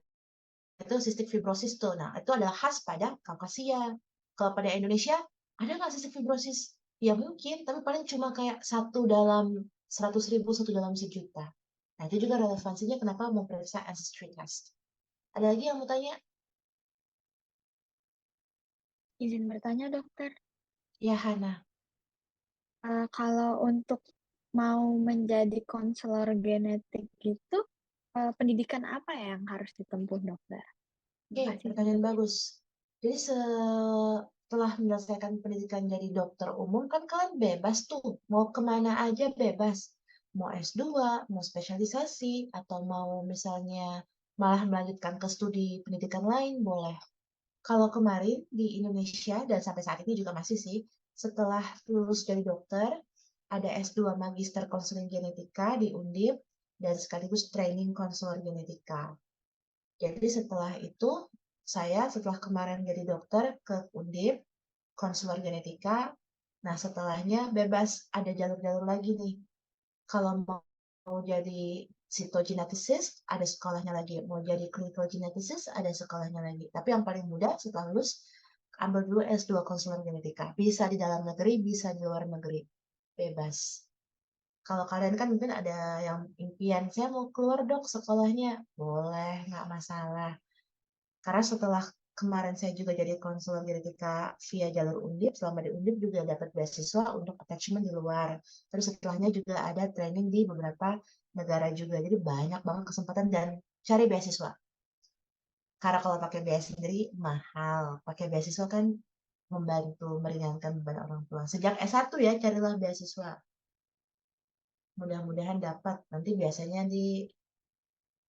itu cystic fibrosis tuh. Nah, itu adalah khas pada Kaukasia. Kalau pada Indonesia, ada nggak cystic fibrosis? Ya mungkin, tapi paling cuma kayak 1 dalam 100.000, 1 dalam 1 juta. Nah, itu juga relevansinya kenapa memeriksa ancestry test. Ada lagi yang mau tanya? Izin bertanya, dokter. Ya, Hana. Kalau untuk mau menjadi konselor genetik gitu, pendidikan apa ya yang harus ditempuh, dokter? Oke, Makasih. pertanyaan bagus. Jadi setelah menyelesaikan pendidikan jadi dokter umum, kan kalian bebas tuh. Mau kemana aja bebas. Mau S2, mau spesialisasi, atau mau misalnya malah melanjutkan ke studi pendidikan lain, boleh. Kalau kemarin di Indonesia, dan sampai saat ini juga masih sih, setelah lulus dari dokter, ada S2 Magister Konseling Genetika di Undip, dan sekaligus training konselor genetika. Jadi setelah itu, saya setelah kemarin jadi dokter ke Undip, konselor genetika. Nah, setelahnya bebas, ada jalur-jalur lagi nih. Kalau mau jadi cytogeneticist, ada sekolahnya lagi. Mau jadi clinical geneticist, ada sekolahnya lagi. Tapi yang paling mudah setelah lulus, ambil dulu S2 konselor genetika. Bisa di dalam negeri, bisa di luar negeri. Bebas. Kalau kalian kan mungkin ada yang impian, saya mau keluar dok sekolahnya. Boleh, nggak masalah. Karena setelah kemarin saya juga jadi konselor genetika via jalur Undip, selama di Undip juga dapat beasiswa untuk attachment di luar. Terus setelahnya juga ada training di beberapa negara juga. Jadi banyak banget kesempatan dan cari beasiswa. Karena kalau pakai biaya sendiri mahal. Pakai beasiswa kan membantu meringankan beban orang tua. Sejak S1 ya carilah beasiswa. Mudah-mudahan dapat. Nanti biasanya di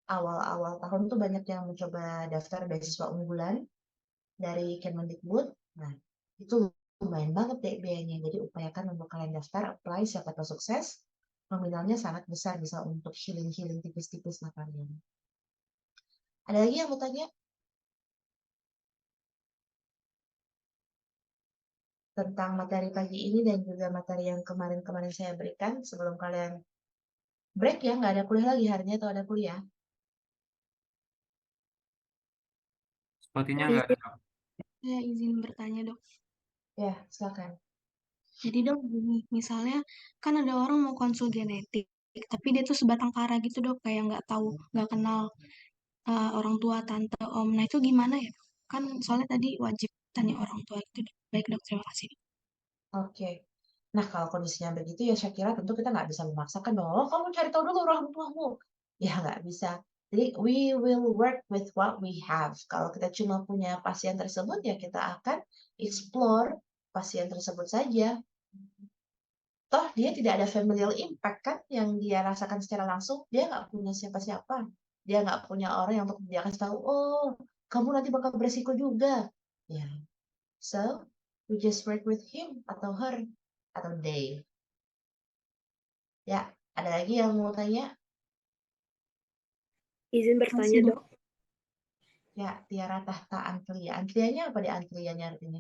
awal-awal tahun tuh banyak yang mencoba daftar beasiswa unggulan dari Kemendikbud. Nah, itu lumayan banget deh biayanya. Jadi upayakan untuk kalian daftar, apply, siapa tahu sukses. Nominalnya sangat besar, bisa untuk healing-healing tipis-tipis lah kalian. Ada lagi yang mau tanya? Tentang materi pagi ini dan juga materi yang kemarin-kemarin saya berikan sebelum kalian break ya, nggak ada kuliah lagi hari ini atau ada kuliah? Sepertinya nggak ada, Dok. Saya izin bertanya, dok. Ya, silakan. Jadi dok, gini, misalnya kan ada orang mau konsul genetik, tapi dia tuh sebatang kara gitu dok, kayak nggak tahu, nggak kenal orang tua, tante, om. Nah itu gimana ya? Kan soalnya tadi wajib tanya orang tua itu. Dok. Baik dok, terima kasih. Oke. Nah, kalau kondisinya begitu ya saya kira tentu kita nggak bisa memaksakan bahwa, "Oh, kamu cari tahu dulu orang tuamu." Ya nggak bisa. Jadi we will work with what we have. Kalau kita cuma punya pasien tersebut, ya kita akan explore pasien tersebut saja. Toh dia tidak ada familial impact kan yang dia rasakan secara langsung. Dia nggak punya siapa-siapa. Dia nggak punya orang yang untuk dia kasih tahu, "Oh, kamu nanti bakal beresiko juga." Ya, so we just work with him atau her atau they. Ya, ada lagi yang mau tanya? Izin bertanya, Masih, Dok. Ya, Tiara Tahta Antlia. Antlianya apa deh antlianya artinya?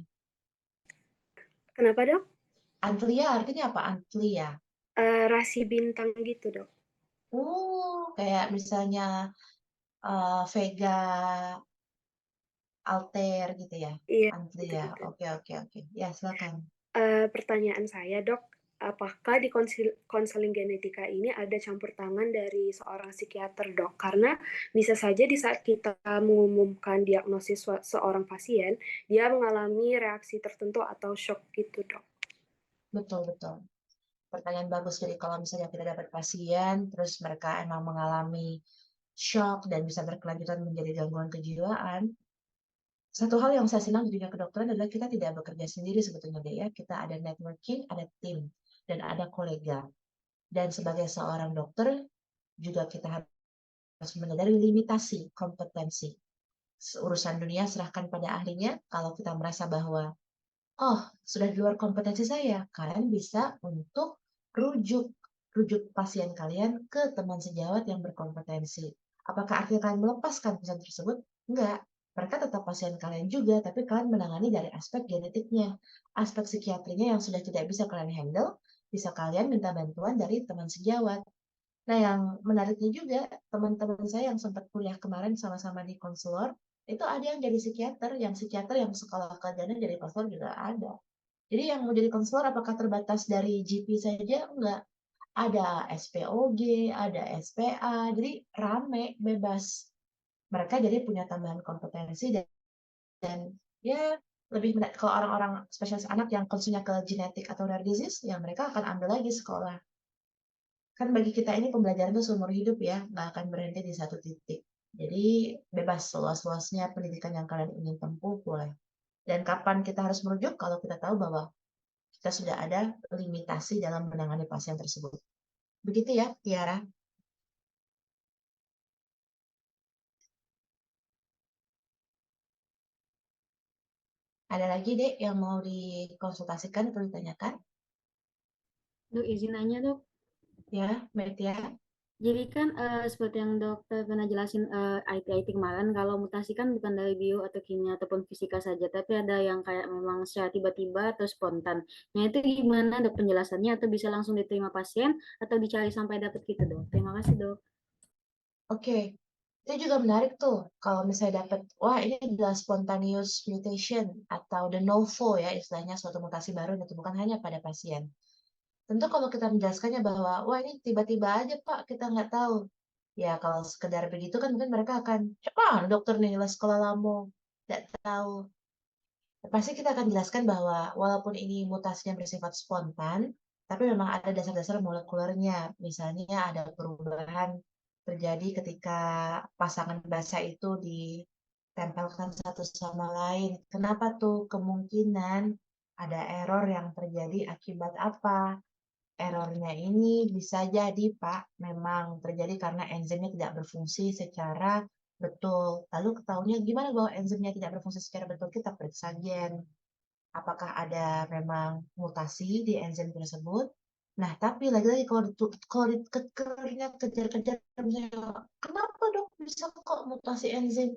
Kenapa, Dok? Antlia artinya apa? Antlia. Rasi bintang gitu, Dok. Kayak misalnya Vega Alter gitu ya? Iya, Antlia. gitu-gitu. Oke. Ya, silakan. Pertanyaan saya, Dok, apakah di konseling genetika ini ada campur tangan dari seorang psikiater, Dok? Karena bisa saja di saat kita mengumumkan diagnosis seorang pasien, dia mengalami reaksi tertentu atau shock gitu, Dok. Betul. Pertanyaan bagus. Jadi kalau misalnya kita dapat pasien, terus mereka emang mengalami shock dan bisa berkelanjutan menjadi gangguan kejiwaan, satu hal yang saya senang di dunia kedokteran adalah kita tidak bekerja sendiri sebetulnya deh ya. Kita ada networking, ada tim, dan ada kolega. Dan sebagai seorang dokter, juga kita harus menyadari limitasi kompetensi. Urusan dunia serahkan pada ahlinya. Kalau kita merasa bahwa, oh, sudah di luar kompetensi saya, kalian bisa untuk rujuk pasien kalian ke teman sejawat yang berkompetensi. Apakah artinya kalian melepaskan pasien tersebut? Enggak. Mereka tetap pasien kalian juga, tapi kalian menangani dari aspek genetiknya. Aspek psikiatrinya yang sudah tidak bisa kalian handle, bisa kalian minta bantuan dari teman sejawat. Nah, yang menariknya juga, teman-teman saya yang sempat kuliah kemarin sama-sama di konselor, itu ada yang jadi psikiater yang sekolah kerjanya jadi konselor juga ada. Jadi yang mau jadi konselor apakah terbatas dari GP saja? Enggak. Ada SPOG, ada SPA, jadi rame, bebas. Mereka jadi punya tambahan kompetensi dan ya lebih kalau orang-orang spesialis anak yang concernnya ke genetik atau rare disease, ya mereka akan ambil lagi sekolah. Kan bagi kita ini pembelajaran itu seumur hidup ya, nggak akan berhenti di satu titik. Jadi bebas seluas-luasnya pendidikan yang kalian ingin tempuh boleh. Dan kapan kita harus merujuk kalau kita tahu bahwa kita sudah ada limitasi dalam menangani pasien tersebut. Begitu ya, Tiara. Ada lagi, Dek, yang mau dikonsultasikan atau ditanyakan? Dok, izin nanya, Dok. Ya, Metia. Jadi kan seperti yang dokter pernah jelasin IT kemarin, kalau mutasi kan bukan dari bio atau kimia ataupun fisika saja, tapi ada yang kayak memang secara tiba-tiba atau spontan. Nah itu gimana dok penjelasannya? Atau bisa langsung diterima pasien atau dicari sampai dapat gitu dok? Terima kasih dok. Oke, itu juga menarik tuh. Kalau misalnya dapat, wah ini adalah spontaneous mutation atau de novo ya istilahnya suatu mutasi baru yang ditemukan hanya pada pasien. Tentu kalau kita menjelaskannya bahwa, wah ini tiba-tiba aja Pak, kita nggak tahu. Ya kalau sekedar begitu kan mungkin mereka akan, dokter nih, lah sekolah lama, nggak tahu. Pasti kita akan jelaskan bahwa walaupun ini mutasinya bersifat spontan, tapi memang ada dasar-dasar molekulernya. Misalnya ada perubahan terjadi ketika pasangan basa itu ditempelkan satu sama lain. Kenapa tuh? Kemungkinan ada error yang terjadi akibat apa? Errornya ini bisa jadi, Pak, memang terjadi karena enzimnya tidak berfungsi secara betul. Lalu ketahuinya gimana bahwa enzimnya tidak berfungsi secara betul? Kita periksa gen. Apakah ada memang mutasi di enzim tersebut? Nah, tapi lagi-lagi kalau kejar-kejar, misalnya, kenapa dok bisa kok mutasi enzim?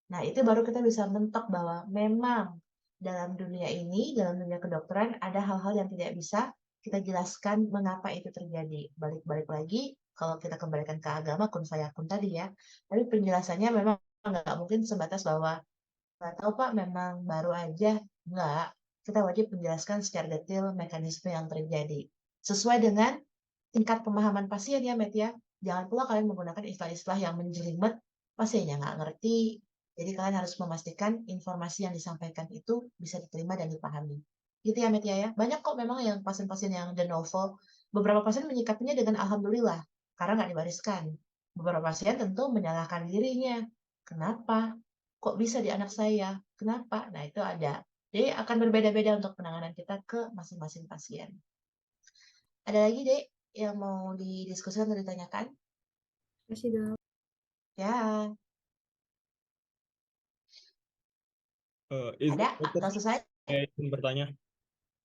Nah, itu baru kita bisa mentok bahwa memang dalam dunia ini, dalam dunia kedokteran, ada hal-hal yang tidak bisa kita jelaskan mengapa itu terjadi. Balik-balik lagi, kalau kita kembalikan ke agama, kun fayakun tadi ya, tapi penjelasannya memang nggak mungkin sebatas bahwa, nggak tahu Pak, memang baru aja. Nggak, kita wajib menjelaskan secara detail mekanisme yang terjadi. Sesuai dengan tingkat pemahaman pasien ya, Met ya. Jangan pula kalian menggunakan istilah-istilah yang menjelimet, pasiennya nggak ngerti. Jadi kalian harus memastikan informasi yang disampaikan itu bisa diterima dan dipahami. Gitu ya, Met ya. Banyak kok memang yang pasien-pasien yang de novo. Beberapa pasien menyikapinya dengan alhamdulillah, karena nggak diwariskan. Beberapa pasien tentu menyalahkan dirinya. Kenapa? Kok bisa di anak saya? Kenapa? Nah, itu ada. Jadi akan berbeda-beda untuk penanganan kita ke masing-masing pasien. Ada lagi, Dek, yang mau didiskusikan atau ditanyakan? Kasih dok. Ya, Izin ada dokter, atau selesai? saya izin bertanya.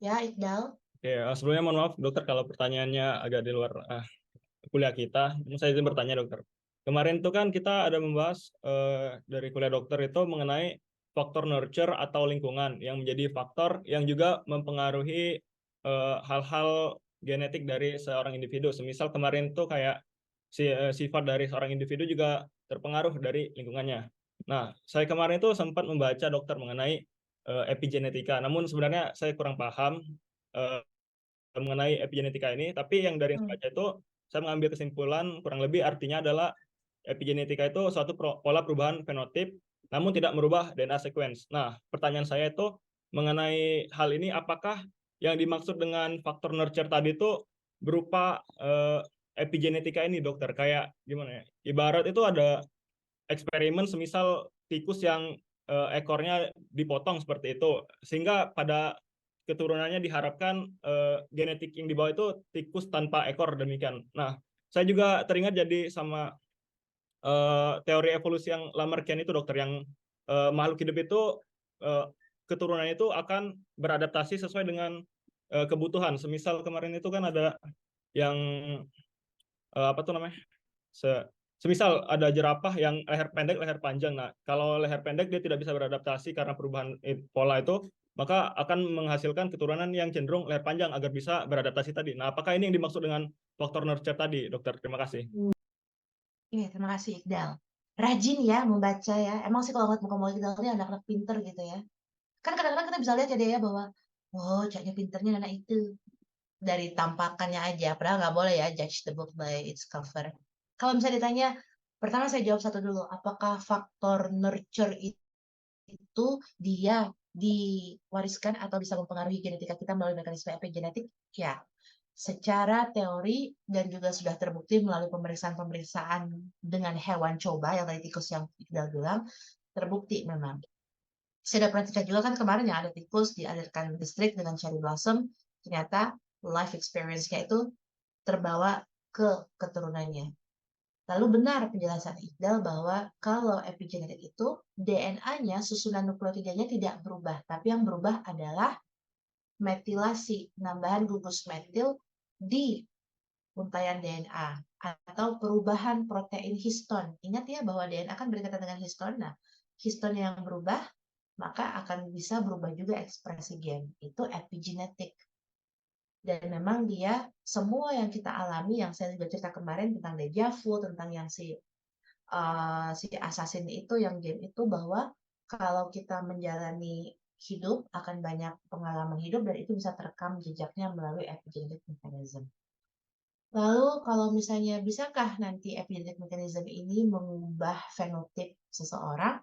Ya, Iqbal. Oke, sebelumnya mohon maaf dokter kalau pertanyaannya agak di luar kuliah kita. Namun saya izin bertanya dokter. Kemarin itu kan kita ada membahas dari kuliah dokter itu mengenai faktor nurture atau lingkungan yang menjadi faktor yang juga mempengaruhi hal-hal genetik dari seorang individu. Semisal kemarin itu kayak sifat dari seorang individu juga terpengaruh dari lingkungannya. Nah, saya kemarin itu sempat membaca dokter mengenai epigenetika. Namun sebenarnya saya kurang paham mengenai epigenetika ini. Tapi yang dari yang saya baca itu, saya mengambil kesimpulan kurang lebih artinya adalah epigenetika itu suatu pola perubahan fenotip, namun tidak merubah DNA sequence. Nah, pertanyaan saya itu mengenai hal ini, apakah yang dimaksud dengan faktor nurture tadi itu berupa epigenetika ini, dokter? Kayak gimana ya? Ibarat itu ada eksperimen semisal tikus yang ekornya dipotong seperti itu, sehingga pada keturunannya diharapkan genetik yang dibawa itu tikus tanpa ekor demikian. Nah, saya juga teringat jadi sama teori evolusi yang Lamarckian itu dokter, yang makhluk hidup itu keturunannya itu akan beradaptasi sesuai dengan kebutuhan. Semisal kemarin itu kan ada yang apa tuh namanya? Semisal ada jerapah yang leher pendek, leher panjang. Nah, kalau leher pendek dia tidak bisa beradaptasi karena perubahan pola itu, maka akan menghasilkan keturunan yang cenderung leher panjang agar bisa beradaptasi tadi. Nah, apakah ini yang dimaksud dengan faktor nurture tadi, dokter? Terima kasih. Iya, terima kasih Iqbal. Rajin ya membaca ya. Emang sih kalau ngeliat muka-muka Iqbal ini anak-anak pinter gitu ya. Kan kadang-kadang kita bisa lihat ya dia ya bahwa, oh caknya pinternya anak itu. Dari tampakannya aja, padahal nggak boleh ya judge the book by its cover. Kalau misalnya ditanya, pertama saya jawab satu dulu, apakah faktor nurture itu dia diwariskan atau bisa mempengaruhi genetika kita melalui mekanisme epigenetik? Ya, secara teori dan juga sudah terbukti melalui pemeriksaan-pemeriksaan dengan hewan coba yang tadi tikus yang Iqbal bilang, terbukti memang. Saya udah pernah cerita juga kan kemarin yang ada tikus dialirkan listrik dengan cherry blossom, ternyata life experience-nya itu terbawa ke keturunannya. Lalu benar penjelasan Iqbal bahwa kalau epigenetik itu DNA-nya, susunan nukleotidanya tidak berubah, tapi yang berubah adalah metilasi, penambahan gugus metil di untaian DNA atau perubahan protein histon. Ingat ya bahwa DNA kan berkaitan dengan histon. Nah, histon yang berubah maka akan bisa berubah juga ekspresi gen. Itu epigenetik. Dan memang dia semua yang kita alami, yang saya juga cerita kemarin tentang deja vu, tentang yang si assassin itu, yang game itu, bahwa kalau kita menjalani hidup akan banyak pengalaman hidup dan itu bisa terekam jejaknya melalui epigenetic mechanism. Lalu kalau misalnya bisakah nanti epigenetic mechanism ini mengubah fenotip seseorang?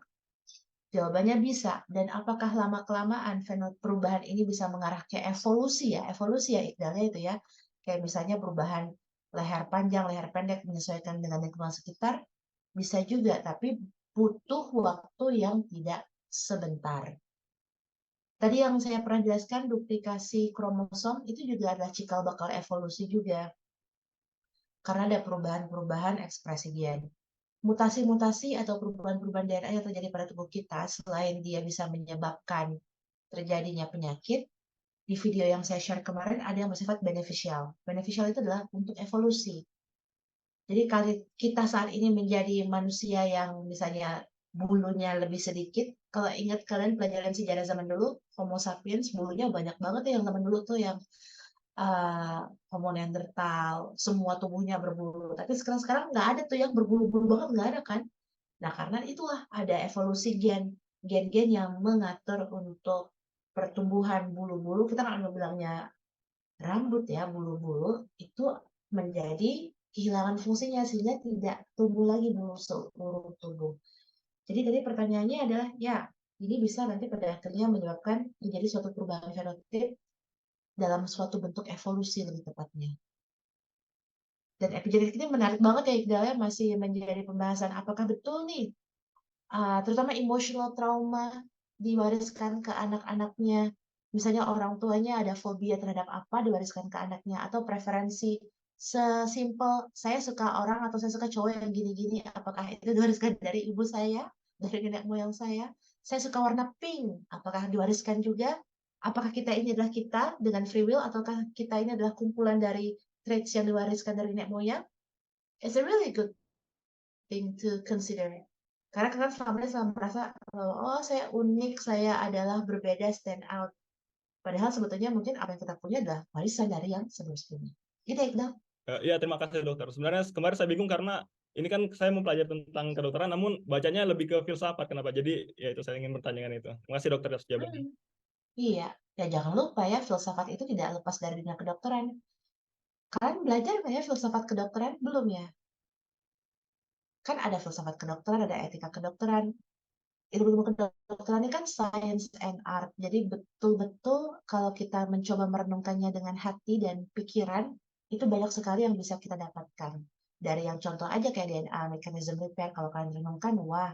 Jawabannya bisa. Dan apakah lama-kelamaan perubahan ini bisa mengarah ke evolusi ya? Evolusi ya Iqbalnya itu ya. Kayak misalnya perubahan leher panjang, leher pendek menyesuaikan dengan lingkungan sekitar. Bisa juga, tapi butuh waktu yang tidak sebentar. Tadi yang saya pernah jelaskan, duplikasi kromosom itu juga adalah cikal bakal evolusi juga. Karena ada perubahan-perubahan ekspresi gen. Mutasi-mutasi atau perubahan-perubahan DNA yang terjadi pada tubuh kita, selain dia bisa menyebabkan terjadinya penyakit, di video yang saya share kemarin ada yang bersifat beneficial. Beneficial itu adalah untuk evolusi. Jadi kalau kita saat ini menjadi manusia yang misalnya bulunya lebih sedikit, kalau ingat kalian pelajaran sejarah zaman dulu, Homo sapiens bulunya banyak banget ya yang zaman dulu tuh, yang Homo Neanderthal, semua tubuhnya berbulu. Tapi sekarang nggak ada tuh yang berbulu-bulu banget, nggak ada kan? Nah, karena itulah ada evolusi gen-gen yang mengatur untuk pertumbuhan bulu-bulu. Kita nggak bilangnya rambut ya, bulu-bulu itu menjadi kehilangan fungsinya sehingga tidak tumbuh lagi bulu seluruh tubuh. Jadi tadi pertanyaannya adalah, ya Ini bisa nanti pada akhirnya menyebabkan terjadi suatu perubahan fenotip dalam suatu bentuk evolusi lebih tepatnya. Dan epigenetik ini menarik banget ya Iqdal ya, masih menjadi pembahasan apakah betul nih, terutama emotional trauma diwariskan ke anak-anaknya. Misalnya orang tuanya ada fobia terhadap apa diwariskan ke anaknya, atau preferensi sesimpel saya suka orang atau saya suka cowok yang gini-gini, apakah itu diwariskan dari ibu saya, dari nenek moyang saya. Saya suka warna pink, apakah diwariskan juga? Apakah kita ini adalah kita dengan free will, ataukah kita ini adalah kumpulan dari traits yang diwariskan dari nenek moyang? It's a really good thing to consider. Karena kan selama ini selalu merasa, oh saya unik, saya adalah berbeda, stand out. Padahal sebetulnya mungkin apa yang kita punya adalah warisan dari yang sebelum-sebelumnya. Gitu ya, Iqdal? Iya, terima kasih dokter. Sebenarnya kemarin saya bingung karena ini kan saya mempelajari tentang kedokteran, namun bacanya lebih ke filsafat. Kenapa? Jadi ya itu saya ingin bertanyakan itu. Terima kasih dokter atas jawabannya. Iya, ya jangan lupa ya, filsafat itu tidak lepas dari dunia kedokteran. Kalian belajar nggak ya filsafat kedokteran? Belum ya? Kan ada filsafat kedokteran, ada etika kedokteran. Ilmu kedokteran ini kan science and art. Jadi betul-betul kalau kita mencoba merenungkannya dengan hati dan pikiran, itu banyak sekali yang bisa kita dapatkan. Dari yang contoh aja kayak DNA, mechanism repair, kalau kalian renungkan, wah,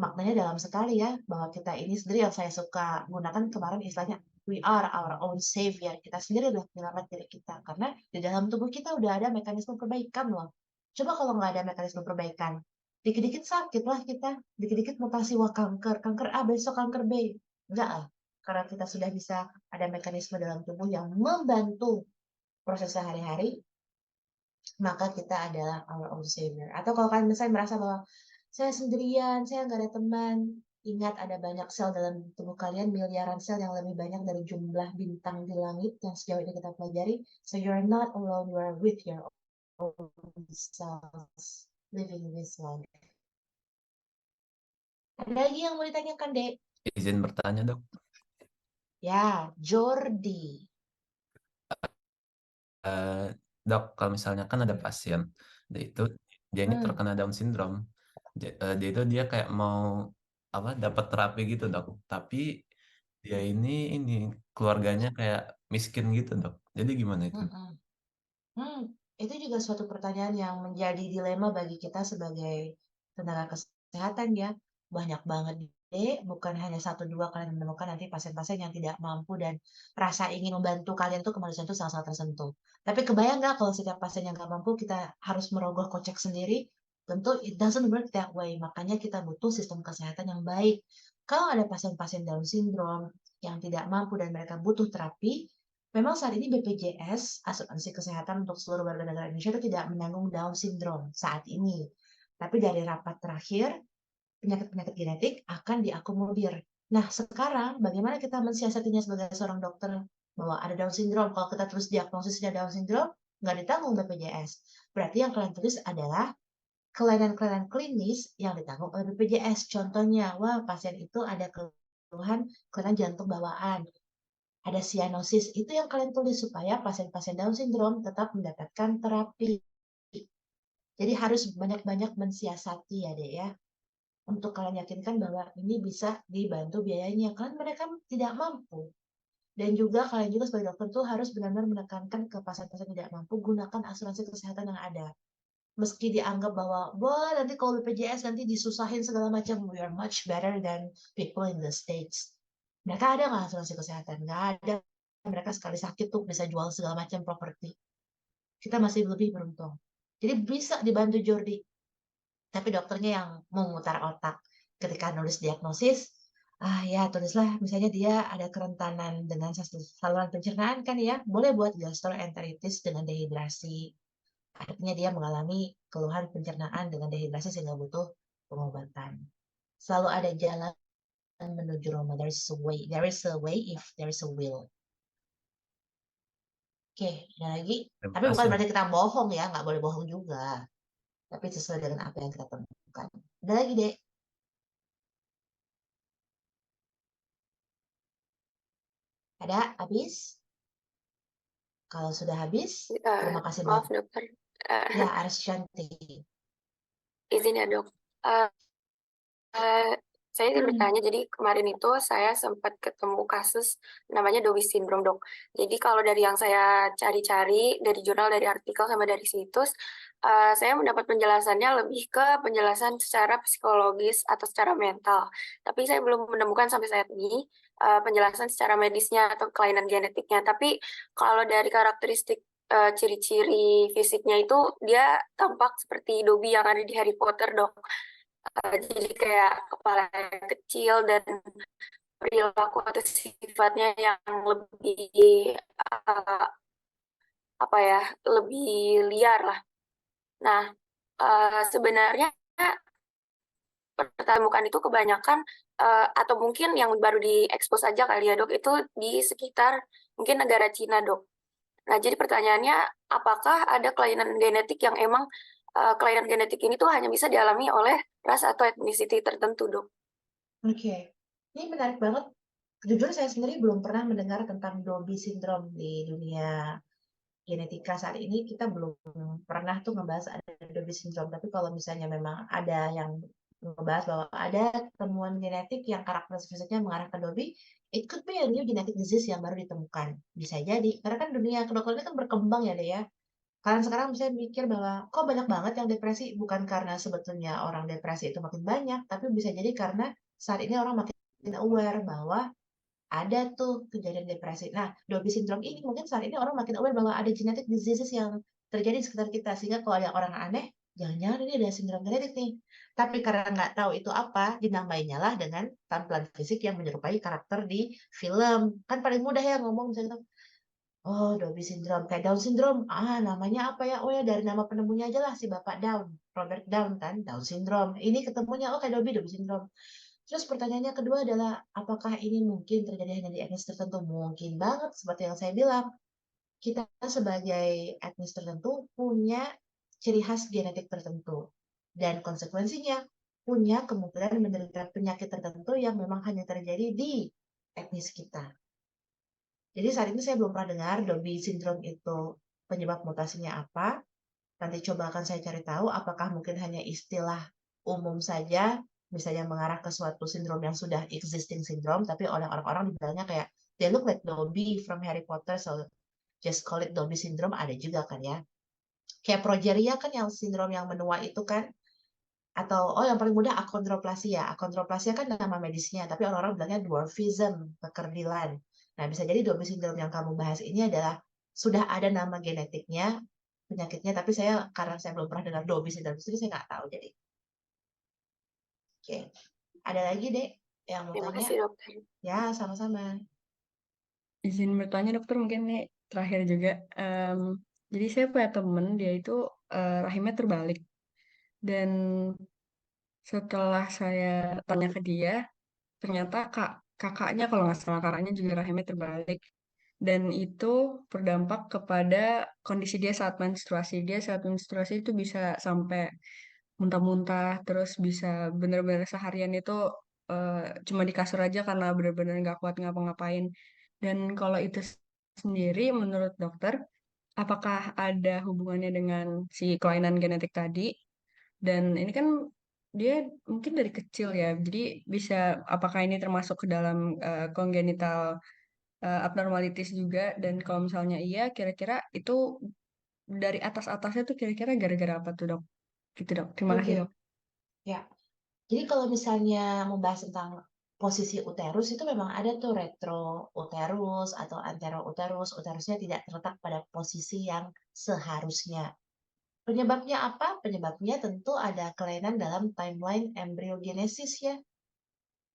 maknanya dalam sekali ya, bahwa kita ini sendiri yang saya suka gunakan kemarin istilahnya, we are our own savior. Kita sendiri adalah penyelamat diri kita. Karena di dalam tubuh kita udah ada mekanisme perbaikan loh. Coba kalau nggak ada mekanisme perbaikan, dikit-dikit sakit lah kita, dikit-dikit mutasi, wah kanker A besok kanker B. Enggak lah, karena kita sudah bisa ada mekanisme dalam tubuh yang membantu proses sehari-hari, maka kita adalah our own savior. Atau kalau kalian misalnya merasa bahwa saya sendirian, saya nggak ada teman, ingat ada banyak sel dalam tubuh kalian, miliaran sel yang lebih banyak dari jumlah bintang di langit yang sejauh ini kita pelajari. So you're not alone, you are with your own cells living this life. Ada lagi yang mau ditanyakan, Dek? Izin bertanya, Dok. Ya, Jordi. Dok, kalau misalnya kan ada pasien, dia ini terkena Down syndrome. Dia kayak mau dapat terapi gitu, Dok. Tapi dia ini keluarganya kayak miskin gitu, Dok. Jadi gimana itu? Itu juga suatu pertanyaan yang menjadi dilema bagi kita sebagai tenaga kesehatan ya. Banyak banget deh, bukan hanya 1-2 kalian menemukan nanti pasien-pasien yang tidak mampu dan rasa ingin membantu kalian tuh kemanusiaan itu sangat-sangat tersentuh. Tapi kebayang nggak kalau setiap pasien yang nggak mampu kita harus merogoh kocek sendiri? Tentu it doesn't work that way. Makanya kita butuh sistem kesehatan yang baik. Kalau ada pasien-pasien Down syndrome yang tidak mampu dan mereka butuh terapi, memang saat ini BPJS, Asuransi Kesehatan untuk seluruh warga negara Indonesia, itu tidak menanggung Down syndrome saat ini. Tapi dari rapat terakhir, penyakit-penyakit genetik akan diakomodir. Nah, sekarang bagaimana kita mensiasatinya sebagai seorang dokter bahwa ada Down syndrome? Kalau kita terus diagnosisnya Down syndrome, nggak ditanggung BPJS. Berarti yang kalian tulis adalah kelainan-kelainan klinis yang ditanggung oleh BPJS. Contohnya, wah pasien itu ada keluhan kelainan jantung bawaan, ada sianosis, itu yang kalian tulis supaya pasien-pasien Down syndrome tetap mendapatkan terapi. Jadi harus banyak-banyak mensiasati ya Dek ya, untuk kalian yakinkan bahwa ini bisa dibantu biayanya, kan mereka tidak mampu. Dan juga kalian juga sebagai dokter tuh harus benar-benar menekankan ke pasien-pasien tidak mampu, gunakan asuransi kesehatan yang ada. Meski dianggap bahwa, wah nanti kalau BPJS nanti disusahin segala macam, we are much better than people in the States. Mereka ada nggak asuransi kesehatan? Nggak ada. Mereka sekali sakit tuh bisa jual segala macam properti. Kita masih lebih beruntung. Jadi bisa dibantu Jordi. Tapi dokternya yang memutar otak. Ketika nulis diagnosis, ya tulislah misalnya dia ada kerentanan dengan saluran pencernaan kan ya. Boleh buat gastroenteritis dengan dehidrasi. Artinya dia mengalami keluhan pencernaan dengan dehidrasi sehingga butuh pengobatan. Selalu ada jalan menuju Roma. There is a way. There is a way if there is a will. Oke, ada lagi. Tapi bukan berarti kita bohong ya, nggak boleh bohong juga. Tapi sesuai dengan apa yang kita temukan. Ada lagi, Dek? Ada? Habis? Kalau sudah habis, terima kasih Maaf banyak. dokter. Ya, Arsyanti. Izin ya dok. Saya ingin bertanya, jadi kemarin itu saya sempat ketemu kasus namanya Dowi syndrome, Dok. Jadi kalau dari yang saya cari-cari dari jurnal, dari artikel sama dari situs, saya mendapat penjelasannya lebih ke penjelasan secara psikologis atau secara mental. Tapi saya belum menemukan sampai saat ini penjelasan secara medisnya atau kelainan genetiknya. Tapi kalau dari karakteristik ciri-ciri fisiknya itu dia tampak seperti Dobby yang ada di Harry Potter, Dok. Jadi kayak kepala kecil dan perilaku atau sifatnya yang lebih apa ya, lebih liar lah. Nah, sebenarnya pertemukan itu kebanyakan atau mungkin yang baru diekspos aja kali ya, Dok, itu di sekitar mungkin negara Cina, Dok. Nah, jadi pertanyaannya, apakah ada kelainan genetik yang emang kelainan genetik ini tuh hanya bisa dialami oleh ras atau etnisiti tertentu, Dok? Oke, ini menarik banget. Jujur saya sendiri belum pernah mendengar tentang Dobby syndrome di dunia genetika saat ini. Kita belum pernah tuh ngebahas ada Dobby syndrome. Tapi kalau misalnya memang ada yang ngebahas bahwa ada temuan genetik yang karakteristiknya mengarah ke Dobby, it could be a new genetic disease yang baru ditemukan. Bisa jadi, karena kan dunia kedokteran kan berkembang ya, deh ya. Kalian sekarang bisa mikir bahwa kok banyak banget yang depresi, bukan karena sebetulnya orang depresi itu makin banyak, tapi bisa jadi karena saat ini orang makin aware bahwa ada tuh kejadian depresi. Nah, Dobby syndrome ini mungkin saat ini orang makin aware bahwa ada genetic diseases yang terjadi di sekitar kita, sehingga kalau ada orang aneh, jangan-jangan ini ada sindrom genetik nih. Tapi karena nggak tahu itu apa, dinamainnya lah dengan tampilan fisik yang menyerupai karakter di film. Kan paling mudah ya ngomong misalnya, oh, Dobby syndrome, kayak Down syndrome. Namanya apa ya? Oh ya, dari nama penemunya aja lah, si Bapak Down. Robert Down kan, Down syndrome. Ini ketemunya, oh kayak Dobby syndrome. Terus pertanyaannya kedua adalah, apakah ini mungkin terjadi hanya di etnis tertentu? Mungkin banget, seperti yang saya bilang. Kita sebagai etnis tertentu punya ciri khas genetik tertentu. Dan konsekuensinya, punya kemungkinan menderita penyakit tertentu yang memang hanya terjadi di etnis kita. Jadi saat ini saya belum pernah dengar Dobby syndrome itu penyebab mutasinya apa. Nanti coba akan saya cari tahu apakah mungkin hanya istilah umum saja, misalnya mengarah ke suatu sindrom yang sudah existing syndrome, tapi oleh orang-orang dibilangnya kayak they look like Dobby from Harry Potter, so just call it Dobby syndrome, ada juga kan ya. Kayak progeria kan yang sindrom yang menua itu kan, atau yang paling mudah akondroplasia. Akondroplasia kan nama medisnya, tapi orang-orang bilangnya dwarfism, kekerdilan. Nah, bisa jadi Dobby syndrome yang kamu bahas ini adalah sudah ada nama genetiknya, penyakitnya, tapi karena saya belum pernah dengar Dobby syndrome, jadi saya nggak tahu jadi. Oke, ada lagi Dek yang mau Terima tanya? kasih, Dokter. Ya, sama-sama. Izin bertanya dokter, mungkin nih terakhir juga. Jadi saya punya temen, dia itu rahimnya terbalik. Dan setelah saya tanya ke dia, ternyata kakaknya, kalau nggak salah, kakaknya juga rahimnya terbalik. Dan itu berdampak kepada kondisi dia saat menstruasi. Dia saat menstruasi itu bisa sampai muntah-muntah, terus bisa bener-bener seharian itu cuma di kasur aja karena bener-bener nggak kuat ngapa-ngapain. Dan kalau itu sendiri, menurut dokter, apakah ada hubungannya dengan si kelainan genetik tadi? Dan ini kan dia mungkin dari kecil ya, jadi bisa, apakah ini termasuk ke dalam congenital abnormalities juga? Dan kalau misalnya iya, kira-kira itu dari atas-atasnya tuh kira-kira gara-gara apa tuh dok? Gitu dok. Terima kasih Oke, dok. ya. Jadi kalau misalnya membahas tentang posisi uterus itu memang ada tuh retrouterus atau anterouterus. Uterusnya tidak terletak pada posisi yang seharusnya. Penyebabnya apa? Penyebabnya tentu ada kelainan dalam timeline embryogenesis ya.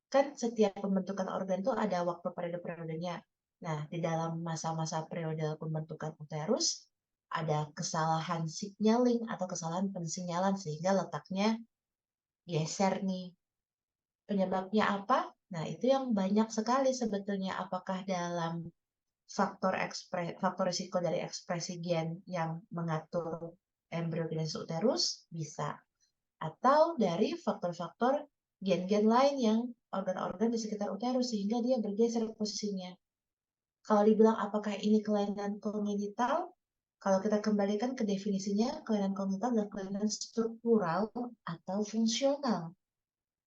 Kan setiap pembentukan organ itu ada waktu periode-periodenya. Nah, di dalam masa-masa periode pembentukan uterus, ada kesalahan signaling atau kesalahan pensinyalan sehingga letaknya geser nih. Penyebabnya apa? Nah, itu yang banyak sekali sebetulnya. Apakah dalam faktor risiko dari ekspresi gen yang mengatur embryogenesis uterus? Bisa. Atau dari faktor-faktor gen-gen lain yang organ-organ di sekitar uterus sehingga dia bergeser posisinya. Kalau dibilang apakah ini kelainan kongenital, kalau kita kembalikan ke definisinya, kelainan kongenital adalah kelainan struktural atau fungsional.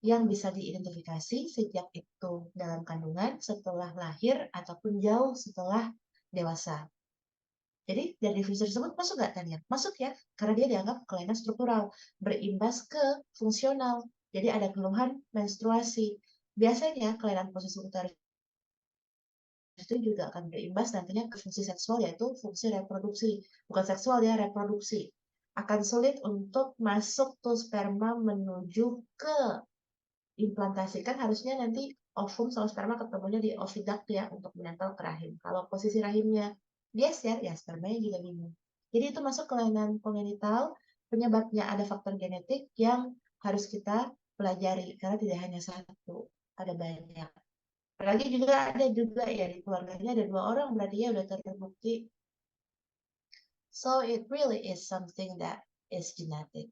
yang bisa diidentifikasi sejak itu dalam kandungan, setelah lahir, ataupun jauh setelah dewasa. Jadi dari definisi tersebut masuk nggak kalian? Masuk ya, karena dia dianggap kelainan struktural, berimbas ke fungsional. Jadi ada keluhan menstruasi. Biasanya kelainan posisi uterus itu juga akan berimbas nantinya ke fungsi seksual, yaitu fungsi reproduksi. Bukan seksual ya, reproduksi. Akan sulit untuk masuk tuh sperma menuju ke implantasikan, harusnya nanti ovum sama sperma ketemunya di oviduct ya untuk menempel ke rahim. Kalau posisi rahimnya geser ya spermanya juga bingung. Jadi itu masuk kelainan kongenital, penyebabnya ada faktor genetik yang harus kita pelajari karena tidak hanya satu, ada banyak. Apalagi juga ada juga ya di keluarganya ada 2 orang berarti ya udah terbukti. So it really is something that is genetic.